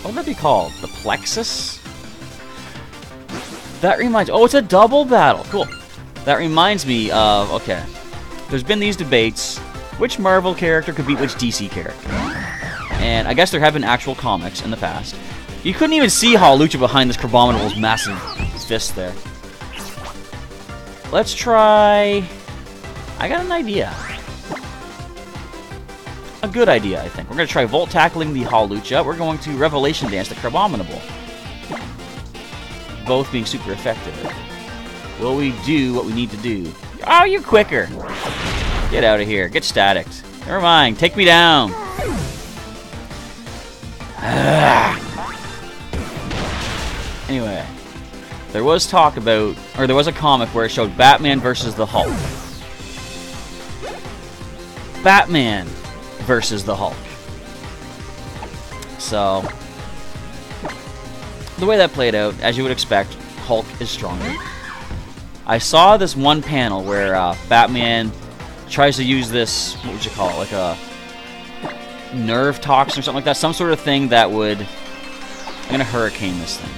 What would that be called? The plexus? That reminds... Oh, it's a double battle. Cool. That reminds me of... Okay. There's been these debates. Which Marvel character could beat which DC character? And I guess there have been actual comics in the past. You couldn't even see Hawlucha behind this Crabominable's massive fist there. Let's try... I got an idea. A good idea, I think. We're going to try Volt Tackling the Hawlucha. We're going to Revelation Dance the Crabominable. Both being super effective. Will we do what we need to do? Oh, you're quicker! Get out of here. Get staticked. Never mind. Take me down. Anyway. There was talk about... Or there was a comic where it showed Batman versus the Hulk. Batman versus the Hulk. So, the way that played out, as you would expect, Hulk is stronger. I saw this one panel where Batman tries to use this, what would you call it, like a nerve toxin or something like that, some sort of thing that would, I'm gonna hurricane this thing.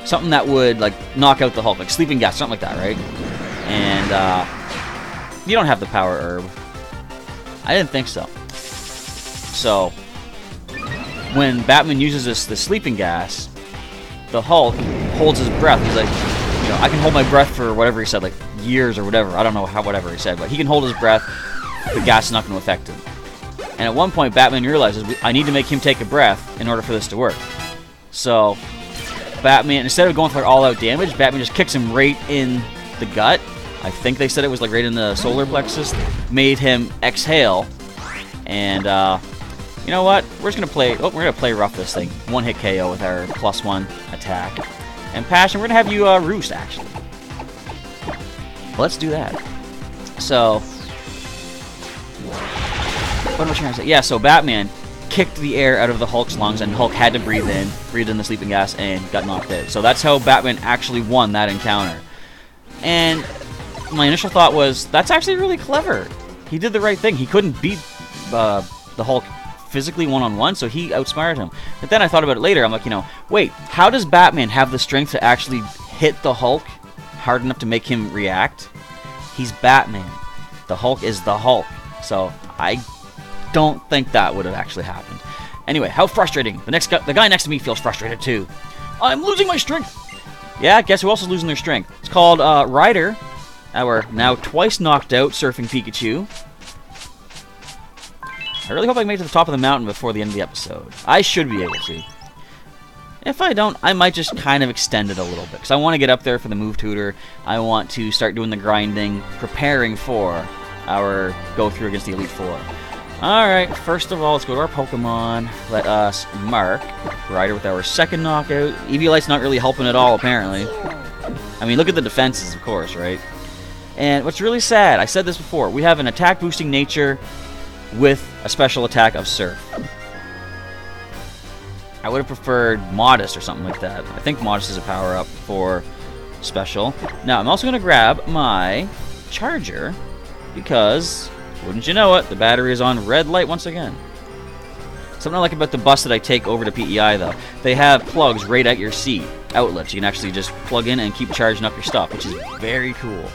Something that would, like, knock out the Hulk, like sleeping gas, something like that, right? And, you don't have the power herb. I didn't think so. So, when Batman uses this sleeping gas, the Hulk holds his breath. He's like, you know, I can hold my breath for whatever he said, like years or whatever. I don't know how whatever he said, but he can hold his breath. The gas is not going to affect him. And at one point, Batman realizes, I need to make him take a breath in order for this to work. So, Batman, instead of going for all-out damage, Batman just kicks him right in the gut. I think they said it was like right in the solar plexus. Made him exhale. And, you know what? We're just going to play... Oh, we're going to play rough this thing. One-hit KO with our +1 attack. And Passion, we're going to have you roost, actually. Let's do that. So... What am I trying to say? Yeah, so Batman kicked the air out of the Hulk's lungs, and Hulk had to breathe in the sleeping gas, and got knocked out. So that's how Batman actually won that encounter. And my initial thought was, that's actually really clever. He did the right thing. He couldn't beat the Hulk physically one-on-one, so he outsmarted him. But then I thought about it later. I'm like, you know, wait, how does Batman have the strength to actually hit the Hulk hard enough to make him react? He's Batman. The Hulk is the Hulk. So I don't think that would have actually happened. Anyway, how frustrating. The guy next to me feels frustrated too. I'm losing my strength. Yeah, guess who else is losing their strength? It's called Ryder, our now twice knocked out Surfing Pikachu. I really hope I can make it to the top of the mountain before the end of the episode. I should be able to. If I don't, I might just kind of extend it a little bit, because I want to get up there for the move tutor. I want to start doing the grinding, preparing for our go-through against the Elite Four. Alright, first of all, let's go to our Pokemon. Let us mark Ryder with our second knockout. Eviolite's not really helping at all, apparently. I mean, look at the defenses, of course, right? And what's really sad, I said this before, we have an attack-boosting nature with a special attack of Surf. I would have preferred Modest or something like that. I think Modest is a power-up for special. Now, I'm also going to grab my charger, because, wouldn't you know it, the battery is on red light once again. Something I like about the bus that I take over to PEI, though, they have plugs right at your seat, outlets. You can actually just plug in and keep charging up your stuff, which is very cool.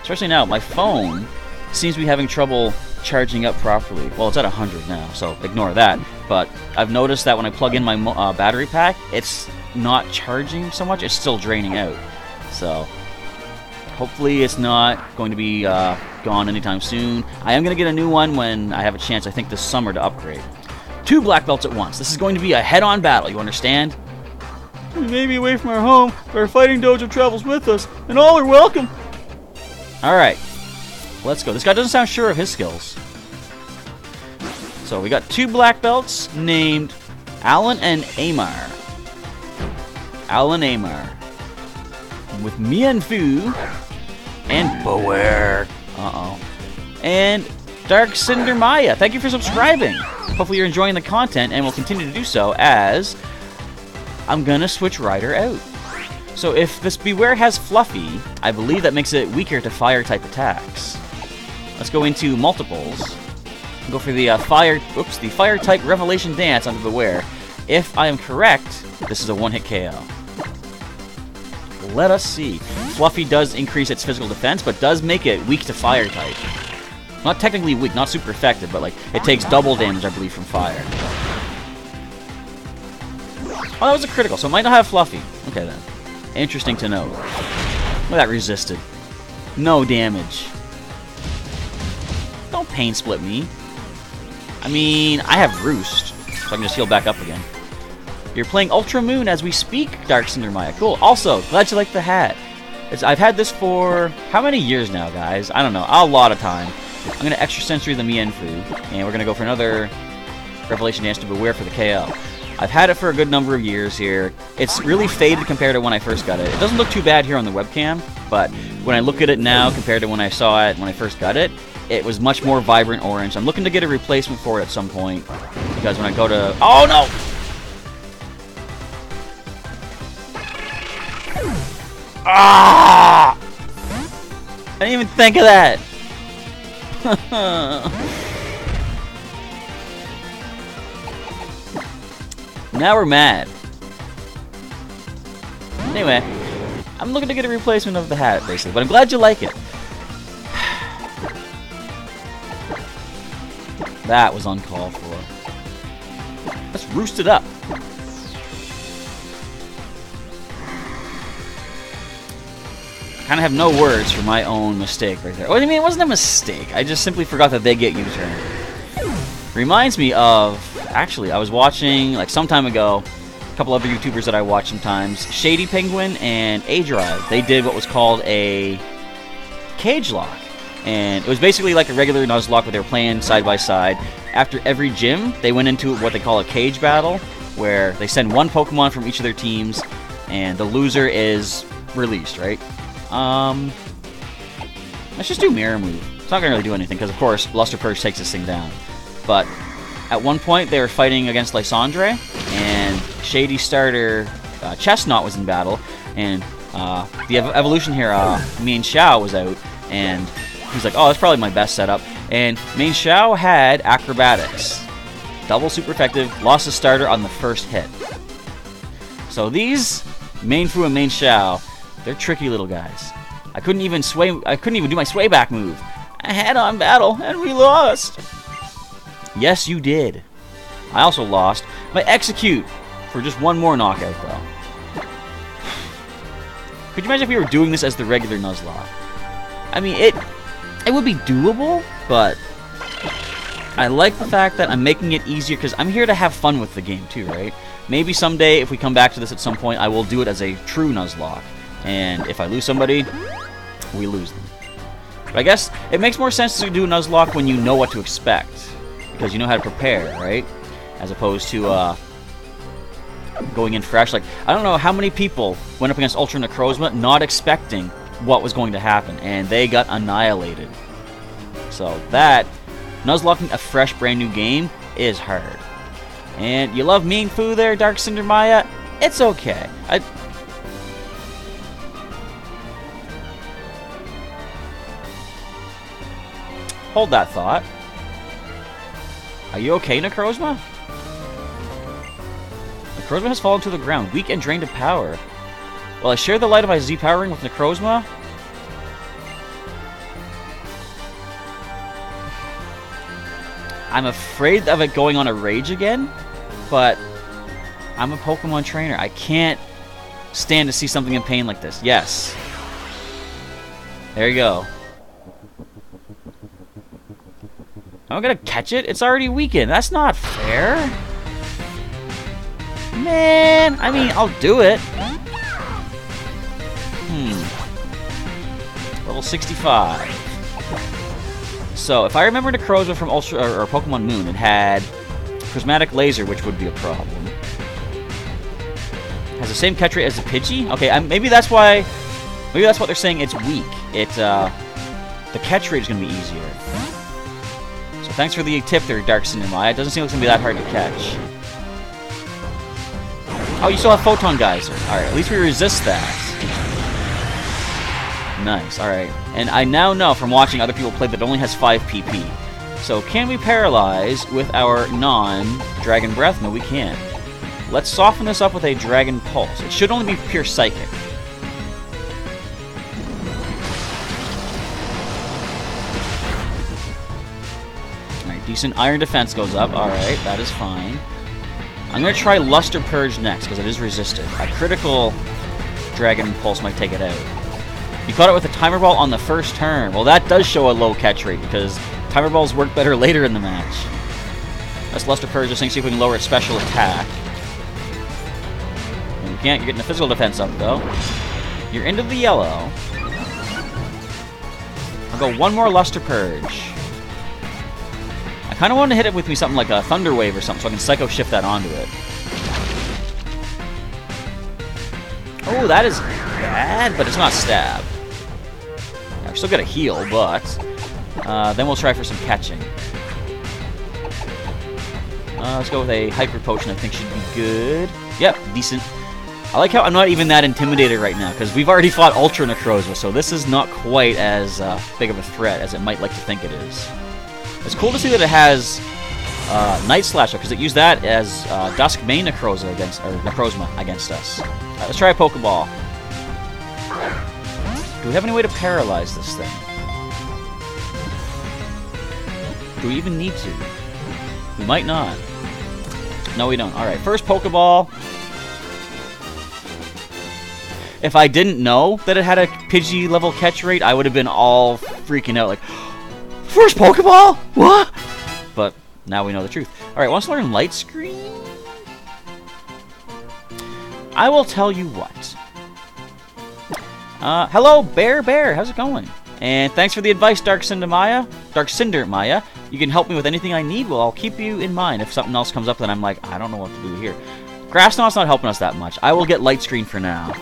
Especially now, my phone seems to be having trouble charging up properly. Well, it's at 100 now, so ignore that. But I've noticed that when I plug in my battery pack, it's not charging so much, it's still draining out. So hopefully it's not going to be gone anytime soon. I am going to get a new one when I have a chance, I think this summer, to upgrade. 2 black belts at once. This is going to be a head-on battle, you understand? We may be away from our home, but our fighting dojo travels with us, and all are welcome. Alright, let's go. This guy doesn't sound sure of his skills. So we got 2 black belts named Alan and Amar. Alan Amar. With Mienfu and Beware. Uh-oh. And Dark Cinder Maya. Thank you for subscribing. Hopefully you're enjoying the content and will continue to do so as I'm gonna switch Ryder out. So if this Beware has Fluffy, I believe that makes it weaker to fire type attacks. Let's go into multiples. Go for the the fire type Revelation Dance on Beware. If I am correct, this is a one-hit KO. Let us see. Fluffy does increase its physical defense, but does make it weak to fire type. Not technically weak, not super effective, but like it takes double damage, I believe, from fire. Oh, that was a critical, so it might not have Fluffy. Okay then. Interesting to know. Well, that resisted. No damage. Don't pain split me. I mean, I have Roost, so I can just heal back up again. You're playing Ultra Moon as we speak, Dark Cinder Maya. Cool. Also, glad you like the hat. I've had this for how many years now, guys? I don't know. A lot of time. I'm going to Extra Sensory the Mienfu, and we're going to go for another Revelation Dance to Beware for the KO. I've had it for a good number of years here. It's really faded compared to when I first got it. It doesn't look too bad here on the webcam, but when I look at it now compared to when I saw it when I first got it, it was much more vibrant orange. I'm looking to get a replacement for it at some point, because when I go to... Oh, no! Ah! I didn't even think of that! Now we're mad. Anyway, I'm looking to get a replacement of the hat, basically, but I'm glad you like it. That was uncalled for. Let's roost it up. I kind of have no words for my own mistake right there. Oh, I mean, it wasn't a mistake. I just simply forgot that they get U-turn. Reminds me of, actually, I was watching, like, some time ago, a couple other YouTubers that I watch sometimes, Shady Penguin and A-Drive. They did what was called a cage lock. And it was basically like a regular Nuzlocke where they were playing side by side. After every gym, they went into what they call a cage battle, where they send one Pokemon from each of their teams, and the loser is released, right? Let's just do Mirror Move. It's not going to really do anything, because of course, Luster Purge takes this thing down. But at one point, they were fighting against Lysandre, and Shady starter Chestnut was in battle, and the evolution here, Main Xiao was out, and he's like, oh, that's probably my best setup. And Main Xiao had Acrobatics. Double super effective, lost his starter on the first hit. So these Main Fu and Main Xiao, they're tricky little guys. I couldn't even do my sway back move. I had on battle, and we lost. Yes, you did. I also lost my Execute for just one more knockout, though. Could you imagine if we were doing this as the regular Nuzlocke? I mean, it would be doable, but I like the fact that I'm making it easier because I'm here to have fun with the game too, right? Maybe someday, if we come back to this at some point, I will do it as a true Nuzlocke. And if I lose somebody, we lose them. But I guess it makes more sense to do a Nuzlocke when you know what to expect, because you know how to prepare, right? As opposed to going in fresh. Like, I don't know how many people went up against Ultra Necrozma not expecting what was going to happen, and they got annihilated. So that, Nuzlocking a fresh, brand new game is hard. And you love Mean Fu there, Dark Cinder Maya? It's okay. Hold that thought. Are you okay, Necrozma? Necrozma has fallen to the ground, weak and drained of power. Will I share the light of my Z-Powering with Necrozma? I'm afraid of it going on a rage again, but I'm a Pokemon trainer. I can't stand to see something in pain like this. Yes. There you go. I'm gonna catch it? It's already weakened. That's not fair. Man, I mean, I'll do it. Level 65. So, if I remember Necrozma from Ultra or Pokemon Moon, it had Prismatic Laser, which would be a problem. Has the same catch rate as the Pidgey? Okay, maybe that's why. Maybe that's what they're saying. It's weak. The catch rate is going to be easier. So thanks for the tip there, Dark Cinema. It doesn't seem like it's going to be that hard to catch. Oh, you still have Photon Geyser. All right, at least we resist that. Nice. All right, and I now know from watching other people play that it only has 5 PP. So can we paralyze with our non-Dragon Breath? No, we can't. Let's soften this up with a Dragon Pulse. It should only be pure Psychic. Alright, decent Iron Defense goes up. Alright, that is fine. I'm going to try Luster Purge next, because it is resisted. A critical Dragon Pulse might take it out. You caught it with a Timer Ball on the first turn. Well, that does show a low catch rate, because Timer Balls work better later in the match. Let's Luster Purge this thing, see if we can lower its special attack. You can't. You're getting the physical defense up, though. You're into the yellow. I'll go one more Luster Purge. I kind of want to hit it with me something like a Thunder Wave or something, so I can Psycho Shift that onto it. Oh, that is bad, but it's not Stab. Yeah, we're still gonna heal, but then we'll try for some catching. Let's go with a Hyper Potion. I think should be good. Yep, decent. I like how I'm not even that intimidated right now, because we've already fought Ultra Necrozma, so this is not quite as big of a threat as it might like to think it is. It's cool to see that it has Night Slash, because it used that as Dusk main Necrozma against us. Alright, let's try a Pokeball. Do we have any way to paralyze this thing? Do we even need to? We might not. No, we don't. Alright, first Pokeball. If I didn't know that it had a Pidgey level catch rate, I would have been all freaking out like, first Pokeball? What? But now we know the truth. Alright, wants to learn Light Screen? I will tell you what. Hello, Bear. How's it going? And thanks for the advice, Dark Cinder Maya. You can help me with anything I need. Well, I'll keep you in mind if something else comes up that I'm like, I don't know what to do here. Grassnought's not helping us that much. I will get Light Screen for now.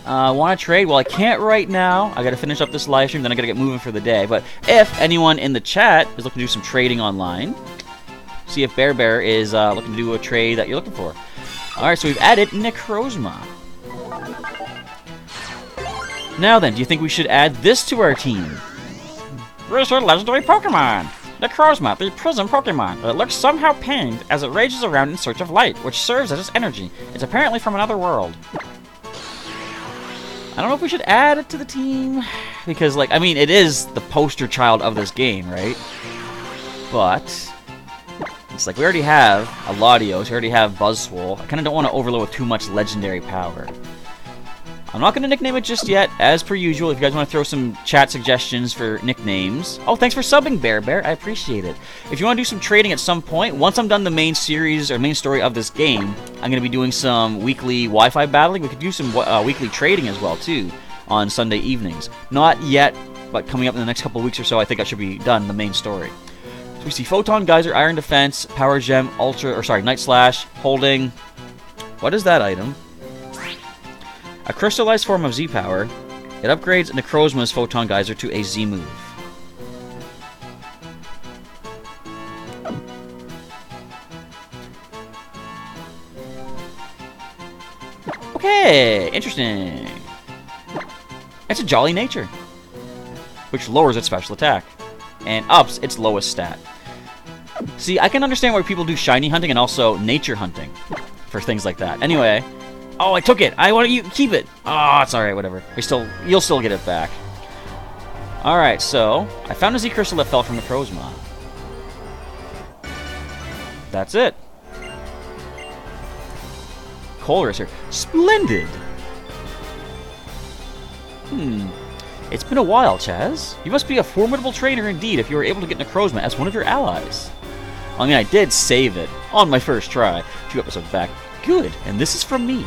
Want to trade? Well, I can't right now. I got to finish up this live stream, then I got to get moving for the day. But if anyone in the chat is looking to do some trading online, see if Bear is looking to do a trade that you're looking for. Alright, so we've added Necrozma. Now then, do you think we should add this to our team? Where's our legendary Pokemon? Necrozma, the prison Pokemon. It looks somehow pained as it rages around in search of light, which serves as its energy. It's apparently from another world. I don't know if we should add it to the team, because, like, I mean, it is the poster child of this game, right? But it's like we already have a Latios, we already have Buzzwole. I kind of don't want to overload with too much legendary power. I'm not going to nickname it just yet, as per usual. If you guys want to throw some chat suggestions for nicknames. Oh, thanks for subbing, Bear. I appreciate it. If you want to do some trading at some point, once I'm done the main series or main story of this game, I'm going to be doing some weekly Wi-Fi battling. We could do some weekly trading as well, too, on Sunday evenings. Not yet, but coming up in the next couple of weeks or so, I think I should be done the main story. So we see Photon Geyser, Iron Defense, Power Gem, Night Slash, Holding. What is that item? A crystallized form of Z-Power. It upgrades Necrozma's Photon Geyser to a Z move. Okay, interesting. It's a Jolly Nature, which lowers its special attack and ups its lowest stat. See, I can understand why people do shiny hunting and also nature hunting for things like that. Anyway. Oh, I took it. I want you keep it. Oh, it's all right. Whatever. You'll still get it back. All right. So I found a Z crystal that fell from Necrozma. That's it. Colressor. Splendid. It's been a while, Chaz. You must be a formidable trainer indeed if you were able to get Necrozma as one of your allies. I mean, I did save it on my first try, 2 episodes back. Good, and this is from me.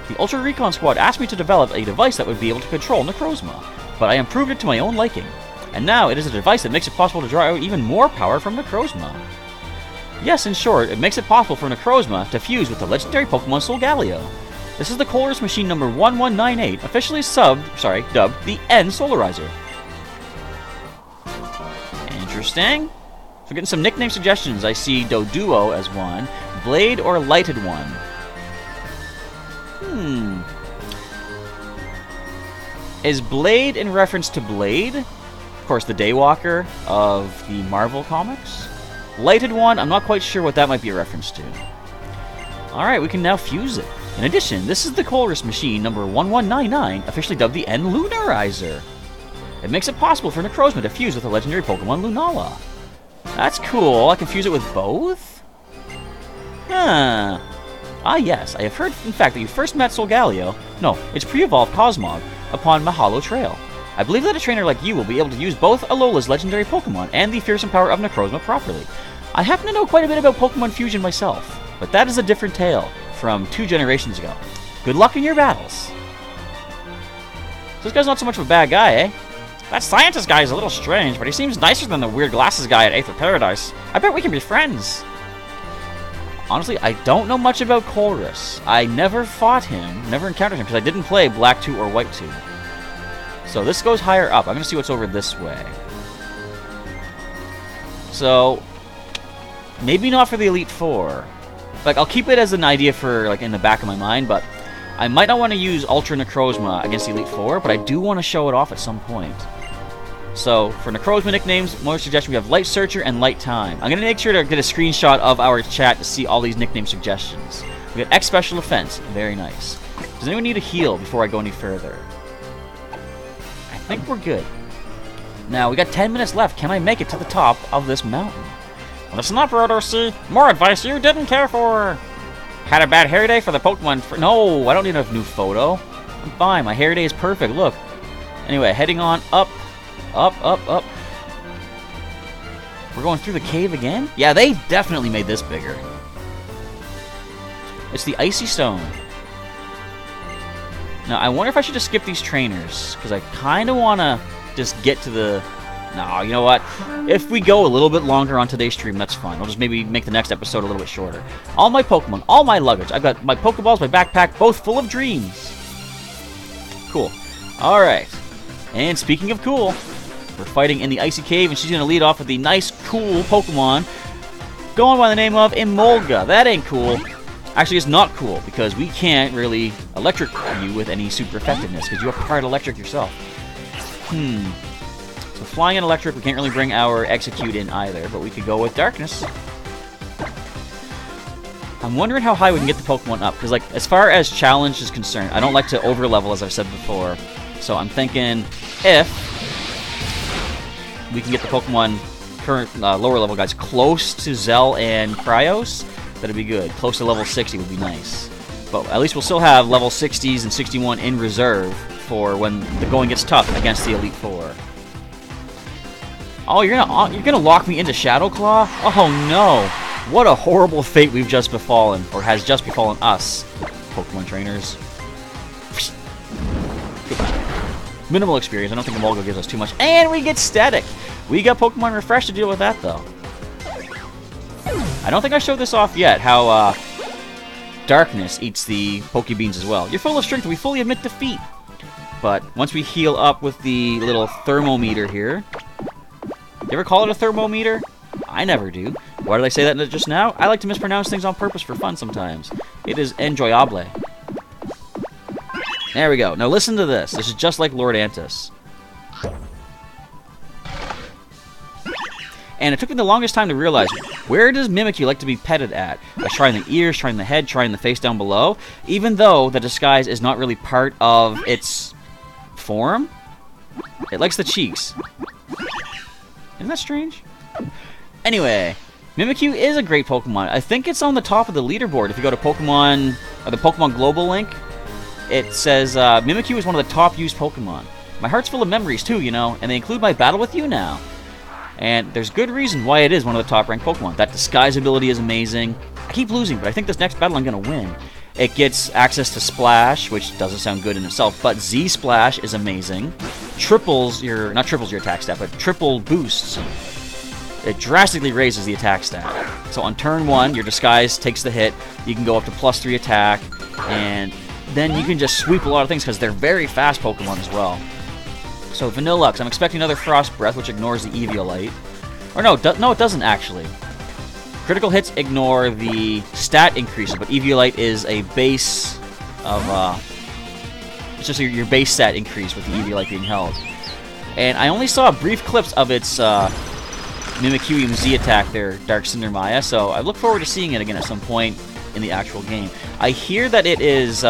The Ultra Recon Squad asked me to develop a device that would be able to control Necrozma, but I improved it to my own liking. And now it is a device that makes it possible to draw out even more power from Necrozma. Yes, in short, it makes it possible for Necrozma to fuse with the legendary Pokemon Solgaleo. This is the Colress machine number 1198, officially dubbed the N Solarizer. Interesting. So we're getting some nickname suggestions. I see Doduo as one, Blade or Lighted one. Is Blade in reference to Blade? Of course, the Daywalker of the Marvel comics. Lighted one, I'm not quite sure what that might be a reference to. Alright, we can now fuse it. In addition, this is the Colress machine number 1199, officially dubbed the N Lunarizer. It makes it possible for Necrozma to fuse with the legendary Pokemon Lunala. That's cool. I can fuse it with both? Huh. Ah yes, I have heard, in fact, that you first met Solgaleo, no, it's pre-evolved Cosmog, upon Mahalo Trail. I believe that a trainer like you will be able to use both Alola's legendary Pokemon and the fearsome power of Necrozma properly. I happen to know quite a bit about Pokemon fusion myself, but that is a different tale from 2 generations ago. Good luck in your battles. So this guy's not so much of a bad guy, eh? That scientist guy is a little strange, but he seems nicer than the weird glasses guy at Aether Paradise. I bet we can be friends. Honestly, I don't know much about Colress. I never fought him, never encountered him, because I didn't play Black 2 or White 2. So this goes higher up. I'm going to see what's over this way. So, maybe not for the Elite Four. Like, I'll keep it as an idea for, like, in the back of my mind, but I might not want to use Ultra Necrozma against the Elite Four, but I do want to show it off at some point. So, for Necrozma nicknames, more suggestions, we have Light Searcher and Light Time. I'm going to make sure to get a screenshot of our chat to see all these nickname suggestions. We got X Special Offense. Very nice. Does anyone need a heal before I go any further? I think we're good. Now, we got 10 minutes left. Can I make it to the top of this mountain? Listen up, Rotor C. More advice you didn't care for. Had a bad hair day for the Pokemon... No, I don't need a new photo. I'm fine. My hair day is perfect. Look. Anyway, heading on up. Up. We're going through the cave again? Yeah, they definitely made this bigger. It's the Icy Stone. Now, I wonder if I should just skip these trainers, because I kind of want to just get to the... No, you know what? If we go a little bit longer on today's stream, that's fine. I'll just maybe make the next episode a little bit shorter. All my Pokemon, all my luggage. I've got my Pokeballs, my backpack, both full of dreams. Cool. Alright. And speaking of cool, we're fighting in the Icy Cave, and she's going to lead off with the nice, cool Pokemon going by the name of Emolga. That ain't cool. Actually, it's not cool, because we can't really electric you with any super effectiveness, because you're part electric yourself. So flying and electric, we can't really bring our Execute in either, but we could go with Darkness. I'm wondering how high we can get the Pokemon up, because, like, as far as challenge is concerned, I don't like to over-level, as I've said before. So I'm thinking if we can get the Pokemon current lower-level guys close to Zell and Cryos, that'd be good. Close to level 60 would be nice. But at least we'll still have level 60s and 61 in reserve for when the going gets tough against the Elite Four. Oh, you're gonna lock me into Shadow Claw? Oh no! What a horrible fate we've just befallen, or has just befallen us, Pokemon trainers. Minimal experience. I don't think Emolga gives us too much, and we get Static. We got Pokemon Refresh to deal with that though. I don't think I showed this off yet. How Darkness eats the Pokebeans as well. You're full of strength. We fully admit defeat. But once we heal up with the little thermometer here. You ever call it a thermometer? I never do. Why did I say that just now? I like to mispronounce things on purpose for fun sometimes. It is enjoyable. There we go. Now listen to this. This is just like Lord Antis. And it took me the longest time to realize, where does Mimikyu like to be petted at? By trying the ears, trying the head, trying the face down below? Even though the disguise is not really part of its form, it likes the cheeks. Isn't that strange? Anyway, Mimikyu is a great Pokemon. I think it's on the top of the leaderboard. If you go to Pokemon, or the Pokemon Global link, it says Mimikyu is one of the top used Pokemon. My heart's full of memories too, you know, and they include my battle with you now. And there's good reason why it is one of the top ranked Pokemon. That disguise ability is amazing. I keep losing, but I think this next battle I'm going to win. It gets access to Splash, which doesn't sound good in itself, but Z-Splash is amazing. Triples your, not triples your attack stat, but triple boosts. It drastically raises the attack stat. So on turn 1, your Disguise takes the hit. You can go up to +3 attack, and then you can just sweep a lot of things because they're very fast Pokemon as well. So Vanillux, I'm expecting another Frost Breath, which ignores the Eviolite. Or no, no, it doesn't actually. Critical hits ignore the stat increases, but Eviolite is a base of, it's just your base stat increase with the Eviolite being held. And I only saw brief clips of its Mimikyu Z attack there, Dark Cinder Maya, so I look forward to seeing it again at some point in the actual game. I hear that it is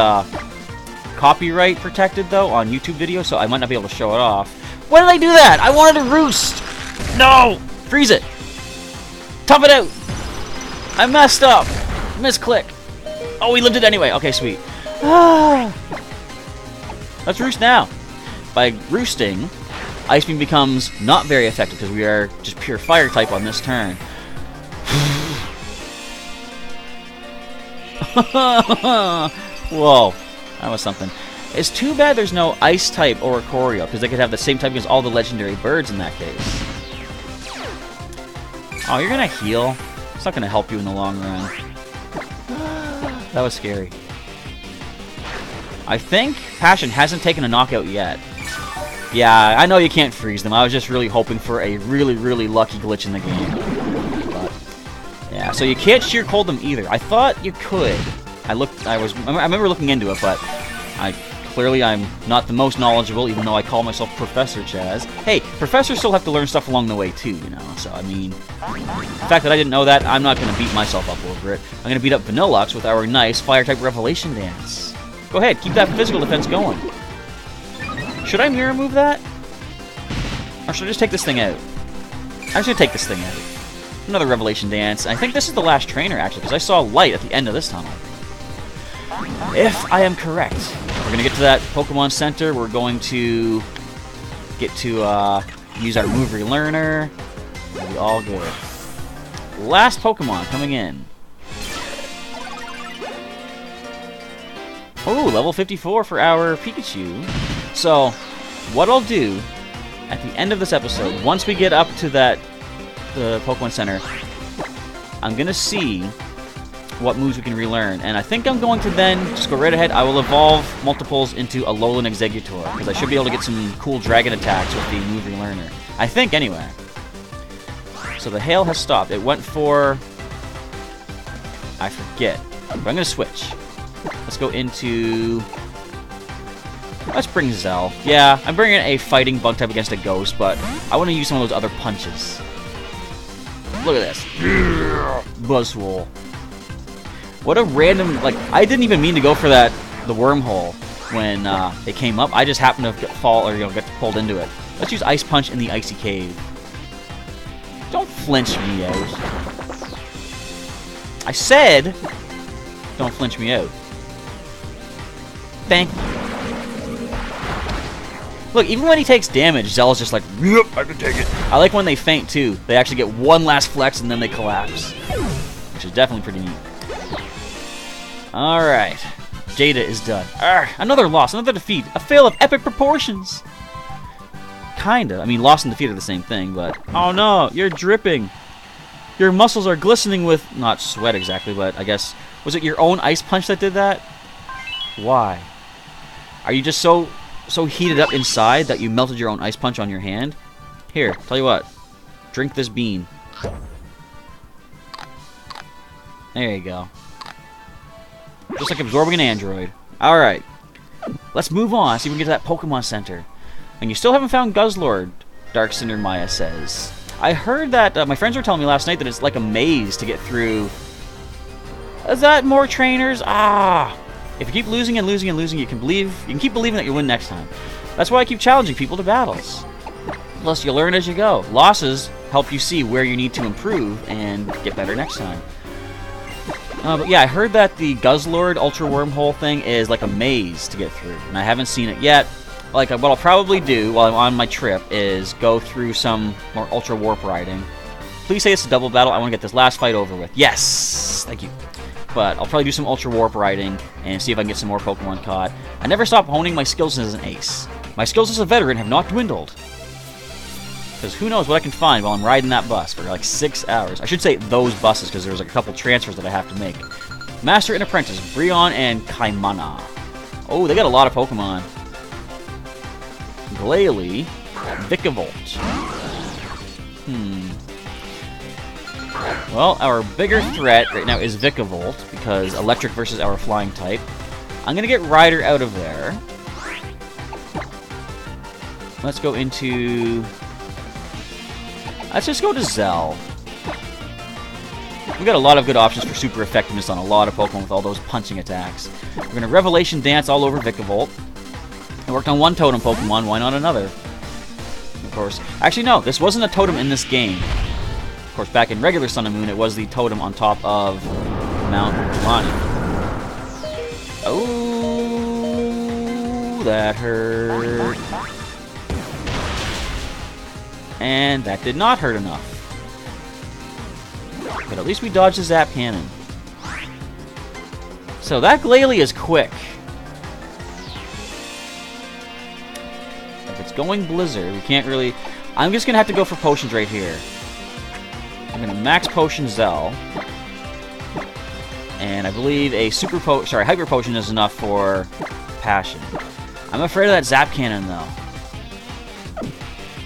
copyright protected, though, on YouTube videos, so I might not be able to show it off. Why did I do that? I wanted to roost! No! Freeze it! Tough it out! I messed up! Misclick! Oh, we lived it anyway. Okay, sweet. Let's roost now. By roosting, Ice Beam becomes not very effective because we are just pure Fire type on this turn. Whoa, that was something. It's too bad there's no Ice type Oricorio because they could have the same type as all the legendary birds in that case. Oh, you're gonna heal? It's not gonna help you in the long run. That was scary. I think Passion hasn't taken a knockout yet. Yeah, I know you can't freeze them. I was just really hoping for a really, really lucky glitch in the game. But, yeah, so you can't sheer cold them either. I thought you could. I remember looking into it, but clearly I'm not the most knowledgeable, even though I call myself Professor Chaz. Hey, professors still have to learn stuff along the way too, you know. So I mean, the fact that I didn't know that, I'm not going to beat myself up over it. I'm going to beat up Vanillux with our nice Fire-type Revelation Dance. Go ahead, keep that physical defense going. Should I mirror move that? Or should I just take this thing out? I'm just going to take this thing out. Another Revelation Dance. I think this is the last trainer, actually, because I saw light at the end of this tunnel. If I am correct. We're going to get to that Pokemon Center. We're going to get to use our Move Relearner. It'll be all good. Last Pokemon coming in. Oh, level 54 for our Pikachu. So, what I'll do at the end of this episode, once we get up to the Pokemon Center, I'm going to see what moves we can relearn. And I think I'm going to then just go right ahead. I will evolve multiples into Alolan Exeggutor, because I should be able to get some cool dragon attacks with the Move Relearner. I think, anyway. So the hail has stopped. It went for... I forget. But I'm going to switch. Let's go into... Let's bring Zell. Yeah, I'm bringing a fighting bug type against a ghost, but I want to use some of those other punches. Look at this. Buzzwole. What a random... Like, I didn't even mean to go for the wormhole when it came up. I just happened to fall, or get pulled into it. Let's use Ice Punch in the Icy Cave. Don't flinch me out. I said, don't flinch me out. Thank you. Look, even when he takes damage, Zell's just like, yep, I can take it. I like when they faint, too. They actually get one last flex, and then they collapse. Which is definitely pretty neat. Alright. Jada is done. Arrgh, another loss, another defeat. A fail of epic proportions. Kinda. I mean, loss and defeat are the same thing, but... Oh no, you're dripping. Your muscles are glistening with... Not sweat exactly, but I guess... Was it your own Ice Punch that did that? Why? Are you just so heated up inside that you melted your own Ice Punch on your hand? Here, tell you what. Drink this bean. There you go. Just like absorbing an android. Alright. Let's move on, see if we can get to that Pokemon Center. And you still haven't found Guzzlord, Dark Cinder Maya says. I heard that, my friends were telling me last night that it's like a maze to get through. Is that more trainers? Ah! If you keep losing and losing and losing, you can keep believing that you'll win next time. That's why I keep challenging people to battles. Plus, you learn as you go. Losses help you see where you need to improve and get better next time. But yeah, I heard that the Guzzlord Ultra Wormhole thing is like a maze to get through, and I haven't seen it yet. Like, what I'll probably do while I'm on my trip is go through some more Ultra Warp riding. Please say it's a double battle. I want to get this last fight over with. Yes! Thank you. but I'll probably do some Ultra Warp riding and see if I can get some more Pokemon caught. I never stop honing my skills as an ace. My skills as a veteran have not dwindled. Because who knows what I can find while I'm riding that bus for like 6 hours. I should say those buses, because there's like a couple transfers that I have to make. Master and Apprentice, Brionne and Kaimana. Oh, they got a lot of Pokemon. Glalie, Vikavolt. Well, our bigger threat right now is Vikavolt, because electric versus our flying type. I'm going to get Ryder out of there. Let's go into... Let's just go to Zell. We've got a lot of good options for super effectiveness on a lot of Pokemon with all those punching attacks. We're going to Revelation Dance all over Vikavolt. I worked on one totem Pokemon, why not another? Of course. Actually, no, this wasn't a totem in this game. Of course, back in regular Sun and Moon, it was the totem on top of Mount Lani. Oh, that hurt. And that did not hurt enough. But at least we dodged the Zap Cannon. So that Glalie is quick. If it's going Blizzard, we can't really... I'm just going to have to go for potions right here. I'm going to max potion Zell. And I believe a Hyper Potion is enough for Passion. I'm afraid of that Zap Cannon, though.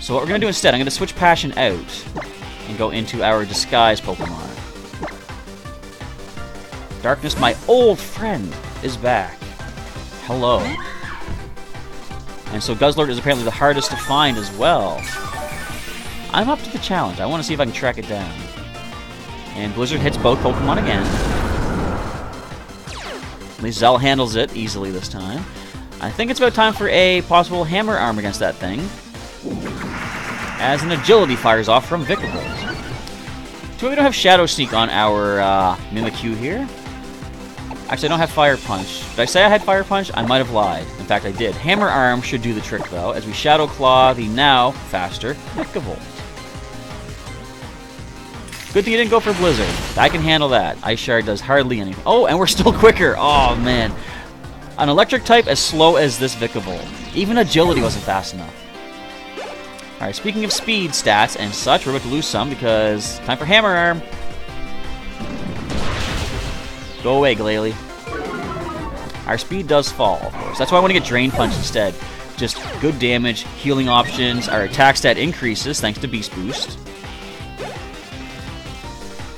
So what we're going to do instead, I'm going to switch Passion out and go into our Disguise Pokemon. Darkness, my old friend, is back. Hello. And so Guzzlord is apparently the hardest to find as well. I'm up to the challenge. I want to see if I can track it down. And Blizzard hits both Pokemon again. At least Zell handles it easily this time. I think it's about time for a possible Hammer Arm against that thing. As an Agility fires off from Vikavolt. So we don't have Shadow Sneak on our Mimikyu here. Actually, I don't have Fire Punch. Did I say I had Fire Punch? I might have lied. In fact, I did. Hammer Arm should do the trick, though, as we Shadow Claw the now faster Vikavolt. Good thing you didn't go for Blizzard. I can handle that. Ice Shard does hardly anything. Oh, and we're still quicker. Oh, man. An electric type as slow as this Vikavolt. Even Agility wasn't fast enough. Alright, speaking of speed stats and such, we're about to lose some because time for Hammer Arm. Go away, Glalie. Our speed does fall, of course. That's why I want to get Drain Punch instead. Just good damage, healing options. Our attack stat increases thanks to Beast Boost.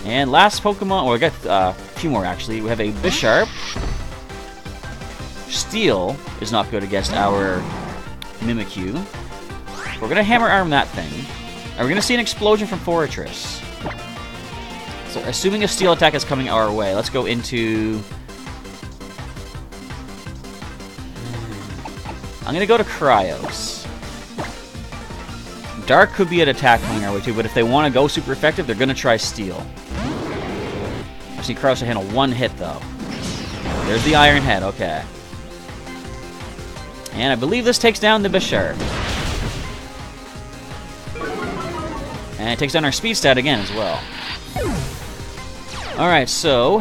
And last Pokemon, well, we got a few more actually. We have a Bisharp. Steel is not good against our Mimikyu. We're going to Hammer Arm that thing. And we're going to see an explosion from Forretress. So, assuming a Steel attack is coming our way, let's go into... I'm going to go to Cryos. Dark could be an attack coming our way too, but if they want to go super effective, they're going to try Steel. I've seen Cryos handle one hit, though. There's the Iron Head, okay. And I believe this takes down the Bisharp. And it takes down our speed stat again as well. Alright, so...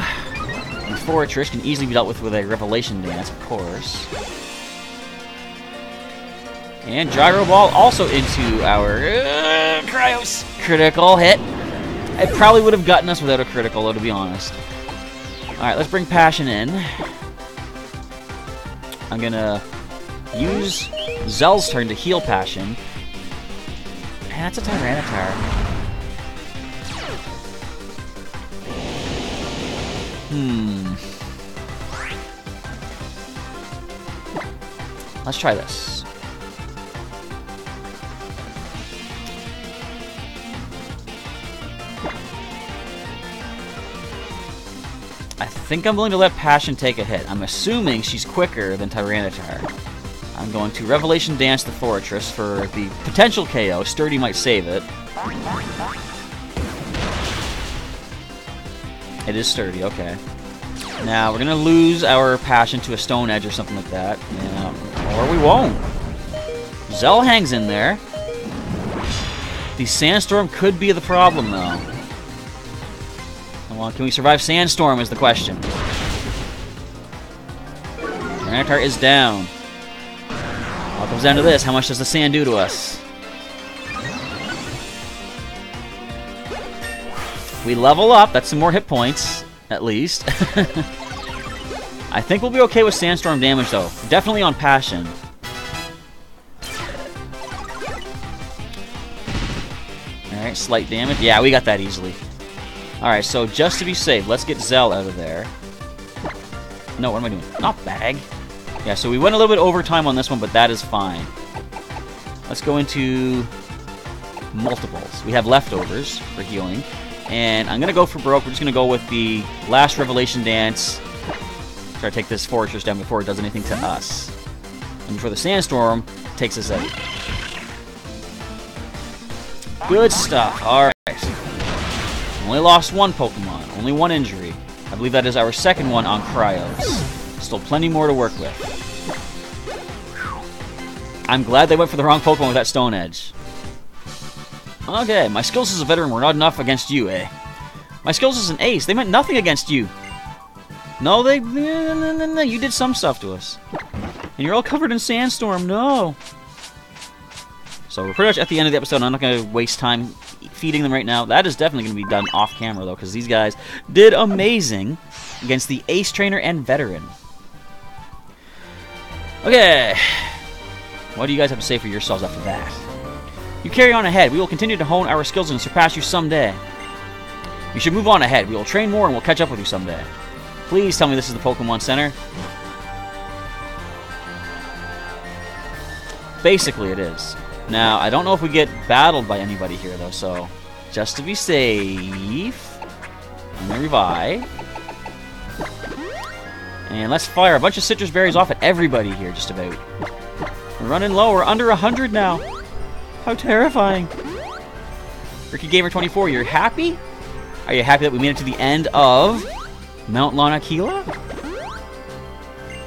Forretress can easily be dealt with a Revelation Dance, of course. And Gyro Ball also into our... Cryos! Critical hit. It probably would have gotten us without a critical, though, to be honest. Alright, let's bring Passion in. I'm gonna use Zell's turn to heal Passion. And that's a Tyranitar. Let's try this. I think I'm willing to let Passion take a hit. I'm assuming she's quicker than Tyranitar. I'm going to Revelation Dance the Forretress for the potential KO. Sturdy might save it. It is Sturdy, okay. Now, we're going to lose our Passion to a Stone Edge or something like that. Yeah, or we won't. Zell hangs in there. The Sandstorm could be the problem, though. And Well, can we survive Sandstorm is the question. Tyranitar is down. All comes down to this. How much does the sand do to us? We level up. That's some more hit points, at least. I think we'll be okay with Sandstorm damage, though. Definitely on Passion. Alright, slight damage. Yeah, we got that easily. Alright, so just to be safe, let's get Zell out of there. No, what am I doing? Not bag. Yeah, so we went a little bit over time on this one, but that is fine. Let's go into multiples. We have leftovers for healing. And I'm going to go for broke. We're just going to go with the last Revelation Dance. Try to take this fortress down before it does anything to us. And before the Sandstorm takes us out. Good stuff. Alright. Only lost one Pokemon. Only one injury. I believe that is our second one on Cryos. Still plenty more to work with. I'm glad they went for the wrong Pokemon with that Stone Edge. Okay, my skills as a veteran were not enough against you, eh? My skills as an ace, they meant nothing against you. No, no, you did some stuff to us. And you're all covered in Sandstorm, no. So we're pretty much at the end of the episode. I'm not going to waste time feeding them right now. That is definitely going to be done off camera, though, because these guys did amazing against the ace trainer and veteran. Okay. What do you guys have to say for yourselves after that? You carry on ahead. We will continue to hone our skills and surpass you someday. You should move on ahead. We will train more and we'll catch up with you someday. Please tell me this is the Pokemon Center. Basically, it is. Now, I don't know if we get battled by anybody here, though, so just to be safe, I'm going to revive. And let's fire a bunch of citrus berries off at everybody here, just about. We're running low. We're under 100 now. How terrifying. Ricky Gamer 24, you're happy? Are you happy that we made it to the end of Mount Lanakila?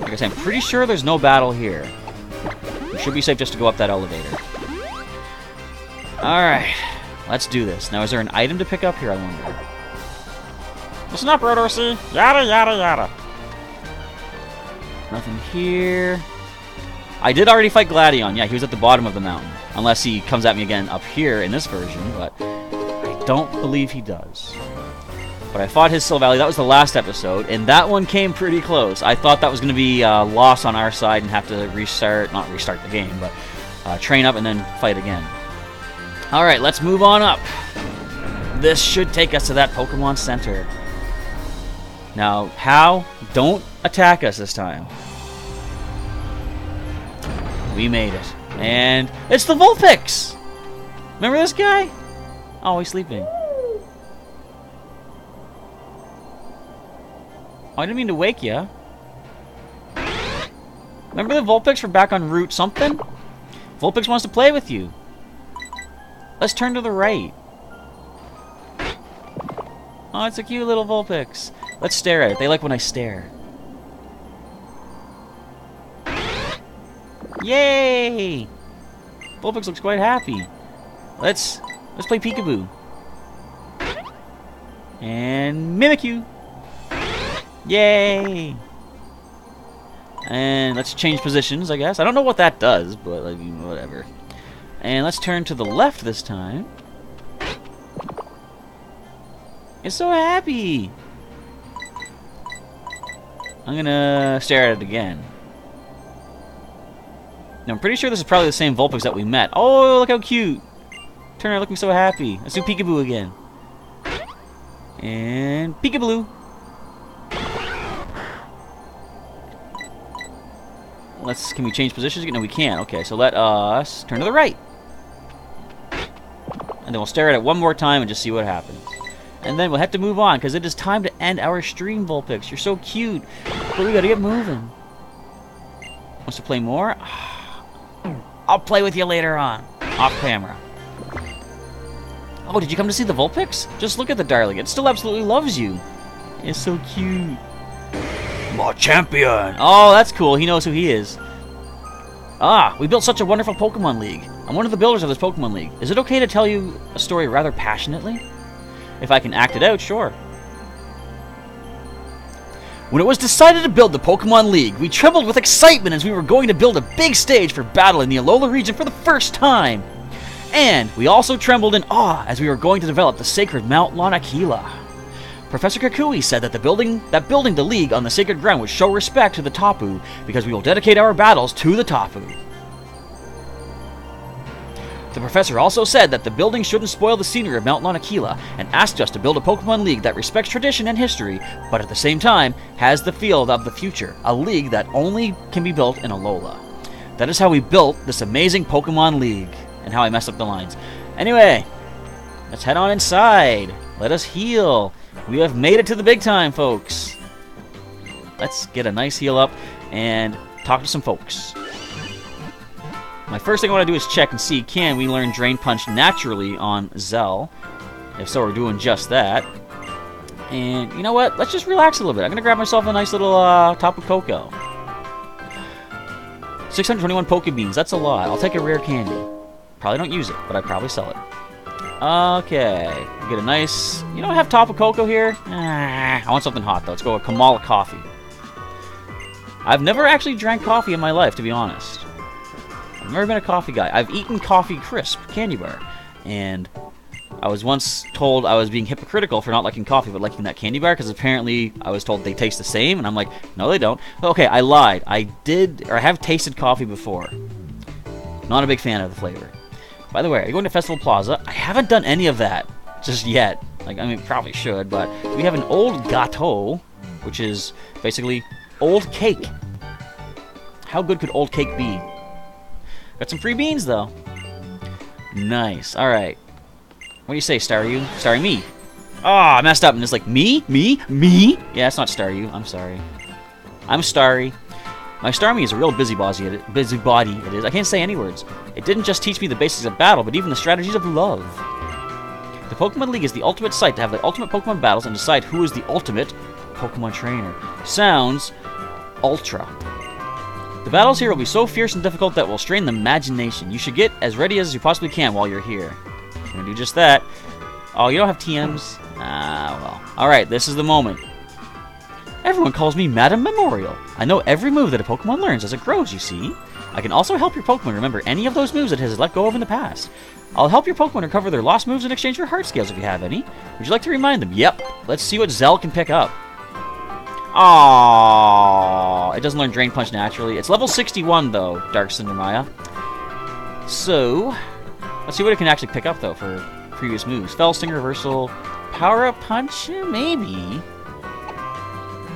Like I said, I'm pretty sure there's no battle here. We should be safe just to go up that elevator. Alright, let's do this. Now, is there an item to pick up here, I wonder? Listen up, Rodorsy. Yada, yada, yada. Nothing here. I did already fight Gladion. Yeah, he was at the bottom of the mountain. Unless he comes at me again up here in this version, but I don't believe he does. But I fought his Silvally. That was the last episode, and that one came pretty close. I thought that was going to be a loss on our side and have to restart, not restart the game, but train up and then fight again. Alright, let's move on up. This should take us to that Pokemon Center. Now, how? Don't attack us this time. We made it. And it's the Vulpix! Remember this guy? Oh, he's sleeping. Oh, I didn't mean to wake you. Remember the Vulpix from back on Route something? Vulpix wants to play with you. Let's turn to the right. Oh, it's a cute little Vulpix. Let's stare at it. They like when I stare. Yay! Vulpix looks quite happy. Let's play peekaboo. And Mimikyu. Yay! And let's change positions, I guess. I don't know what that does, but like, whatever. And let's turn to the left this time. It's so happy. I'm gonna stare at it again. Now, I'm pretty sure this is probably the same Vulpix that we met. Oh, look how cute. Turner looking so happy. Let's do Peekaboo again. And Peekaboo. Can we change positions again? No, we can't. Okay, so let us turn to the right. And then we'll stare at it one more time and just see what happens. And then we'll have to move on, because it is time to end our stream, Vulpix. You're so cute. But we gotta get moving. Wants to play more? I'll play with you later on. Off camera. Oh, did you come to see the Vulpix? Just look at the darling. It still absolutely loves you. It's so cute. My champion. Oh, that's cool. He knows who he is. Ah, we built such a wonderful Pokemon League. I'm one of the builders of this Pokemon League. Is it okay to tell you a story rather passionately? If I can act it out, sure. When it was decided to build the Pokemon League, we trembled with excitement as we were going to build a big stage for battle in the Alola region for the first time. And we also trembled in awe as we were going to develop the sacred Mount Lanakila. Professor Kukui said that building the League on the sacred ground would show respect to the Tapu, because we will dedicate our battles to the Tapu. The professor also said that the building shouldn't spoil the scenery of Mount Lanakila, and asked us to build a Pokemon League that respects tradition and history, but at the same time has the feel of the future, a league that only can be built in Alola. That is how we built this amazing Pokemon League, and how I messed up the lines. Anyway, let's head on inside. Let us heal. We have made it to the big time, folks. Let's get a nice heal up and talk to some folks. My first thing I want to do is check and see, can we learn Drain Punch naturally on Zell? If so, we're doing just that. And you know what? Let's just relax a little bit. I'm going to grab myself a nice little Tapu Koko. 621 Pokebeans. That's a lot. I'll take a rare candy. Probably don't use it, but I'd probably sell it. Okay. We get a nice... You know, I have Tapu Koko here. I want something hot, though. Let's go with Kamala Coffee. I've never actually drank coffee in my life, to be honest. I've never been a coffee guy. I've eaten Coffee Crisp candy bar, and I was once told I was being hypocritical for not liking coffee but liking that candy bar, because apparently I was told they taste the same, and I'm like, no, they don't. Okay, I lied. I have tasted coffee before. Not a big fan of the flavor. By the way, are you going to Festival Plaza? I haven't done any of that just yet. Like, I mean, probably should, but we have an old gâteau, which is basically old cake. How good could old cake be? Got some free beans, though. Nice. Alright. What do you say, Staryu? Starry me. Oh, I messed up. And it's like, me? Me? Me? Yeah, it's not Staryu. I'm sorry. I'm Starry. My Starmie is a real busybody, it is. I can't say any words. It didn't just teach me the basics of battle, but even the strategies of love. The Pokemon League is the ultimate site to have the ultimate Pokemon battles and decide who is the ultimate Pokemon trainer. Sounds ultra. The battles here will be so fierce and difficult that will strain the imagination. You should get as ready as you possibly can while you're here. I'm gonna do just that. Oh, you don't have TMs? Ah, well. Alright, this is the moment. Everyone calls me Madam Memorial. I know every move that a Pokemon learns as it grows, you see. I can also help your Pokemon remember any of those moves it has let go of in the past. I'll help your Pokemon recover their lost moves in exchange for heart scales if you have any. Would you like to remind them? Yep. Let's see what Zell can pick up. Aww. It doesn't learn Drain Punch naturally. It's level 61, though, Dark Cindermaya. So, let's see what it can actually pick up, though, for previous moves. Fell Sting Reversal. Power-Up Punch? Maybe.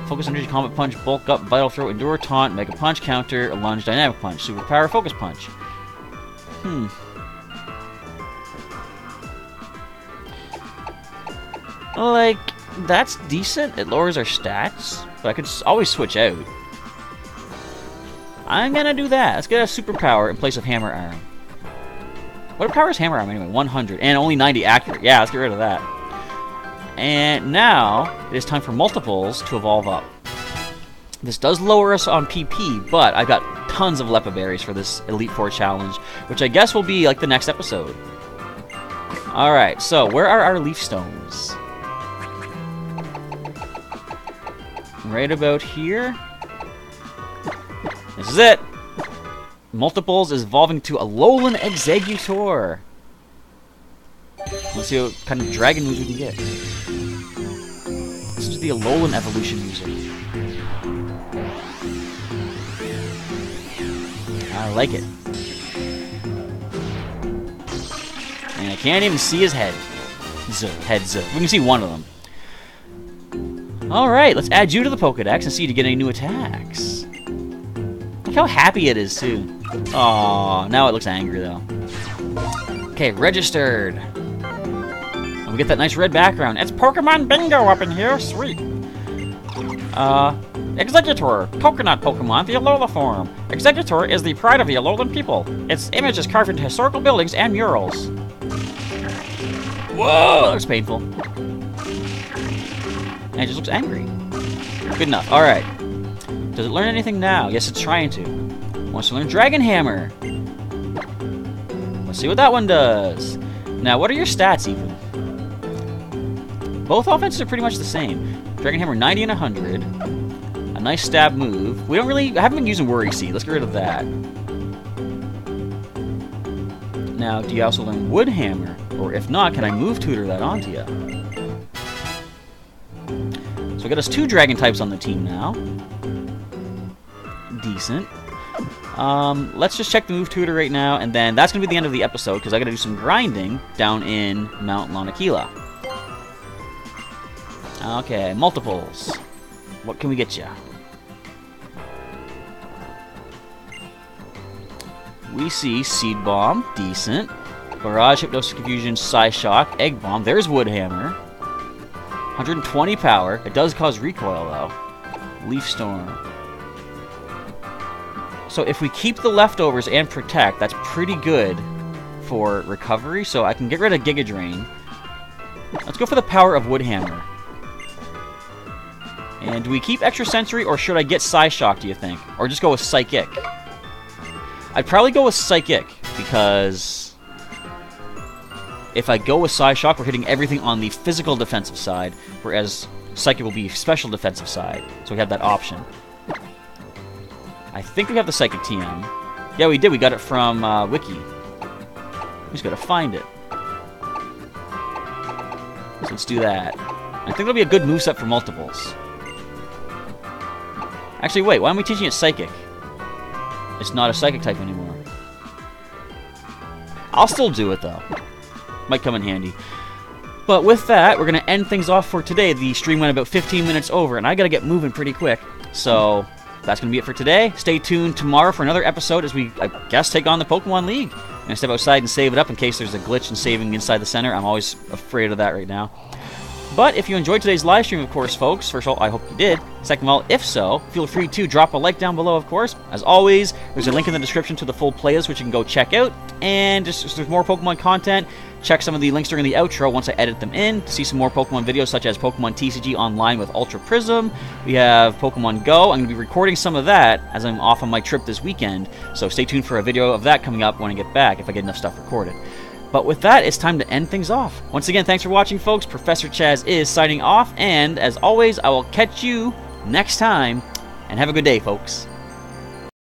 Focus Energy, Combat Punch, Bulk Up, Vital Throw, Endure, Taunt, Mega Punch, Counter, Lunge, Dynamic Punch, Superpower, Focus Punch. Like, that's decent. It lowers our stats, but I could always switch out. I'm gonna do that. Let's get a Superpower in place of Hammer Arm. What power is Hammer Arm anyway? 100, and only 90 accurate. Yeah, let's get rid of that. And now, it is time for multiples to evolve up. This does lower us on PP, but I've got tons of Lepa Berries for this Elite Four challenge, which I guess will be like the next episode. Alright, so where are our Leaf Stones? Right about here. This is it! Multiples is evolving to Alolan Exeggutor. Let's see what kind of dragon moves we can get. This is the Alolan evolution music. I like it. And I can't even see his head. Heads. We can see one of them. Alright, let's add you to the Pokedex and see to get any new attacks. Look how happy it is, too. Aww, now it looks angry, though. Okay, registered. And we get that nice red background. It's Pokemon Bingo up in here. Sweet. Exeggutor, coconut Pokemon, the Alola form. Exeggutor is the pride of the Alolan people. Its image is carved into historical buildings and murals. Whoa, that looks painful. And it just looks angry. Good enough. Alright. Does it learn anything now? Yes, it's trying to. It wants to learn Dragon Hammer. Let's see what that one does. Now, what are your stats, even? Both offenses are pretty much the same. Dragon Hammer 90 and 100. nice stab move. I haven't been using Worry Seed. Let's get rid of that. Now, do you also learn Wood Hammer? Or if not, can I move tutor that onto you? So we got us 2 dragon types on the team now. Decent. Let's just check the move tutor right now, and then that's going to be the end of the episode, because I got to do some grinding down in Mount Lanakila. Okay, multiples. What can we get you? We see Seed Bomb, decent. Barrage, Hypnosis, Confusion, Psy Shock, Egg Bomb. There's Wood Hammer. 120 power. It does cause recoil, though. Leaf Storm. So if we keep the leftovers and protect, that's pretty good for recovery. So I can get rid of Giga Drain. Let's go for the power of Wood Hammer. And do we keep Extrasensory, or should I get Psy Shock, do you think? Or just go with Psychic? I'd probably go with Psychic, because if I go with Psy Shock, we're hitting everything on the physical defensive side, whereas Psychic will be special defensive side. So we have that option. I think we have the Psychic TM. Yeah, we did. We got it from Wiki. We just gotta find it. So let's do that. I think it'll be a good moveset for multiples. Actually, wait. Why am we teaching it Psychic? It's not a Psychic type anymore. I'll still do it, though. Might come in handy. But with that, we're going to end things off for today. The stream went about 15 minutes over, and I got to get moving pretty quick. So that's going to be it for today. Stay tuned tomorrow for another episode as we, I guess, take on the Pokemon League. I'm going to step outside and save it up in case there's a glitch in saving inside the center. I'm always afraid of that right now. But if you enjoyed today's live stream, of course, folks, first of all, I hope you did. Second of all, if so, feel free to drop a like down below, of course. As always, there's a link in the description to the full playlist, which you can go check out. And just there's more Pokemon content. Check some of the links during the outro once I edit them in to see some more Pokemon videos, such as Pokemon TCG Online with Ultra Prism. We have Pokemon Go. I'm going to be recording some of that as I'm off on my trip this weekend. So stay tuned for a video of that coming up when I get back, if I get enough stuff recorded. But with that, it's time to end things off. Once again, thanks for watching, folks. Professor Chaz is signing off, and as always, I will catch you next time, and have a good day, folks.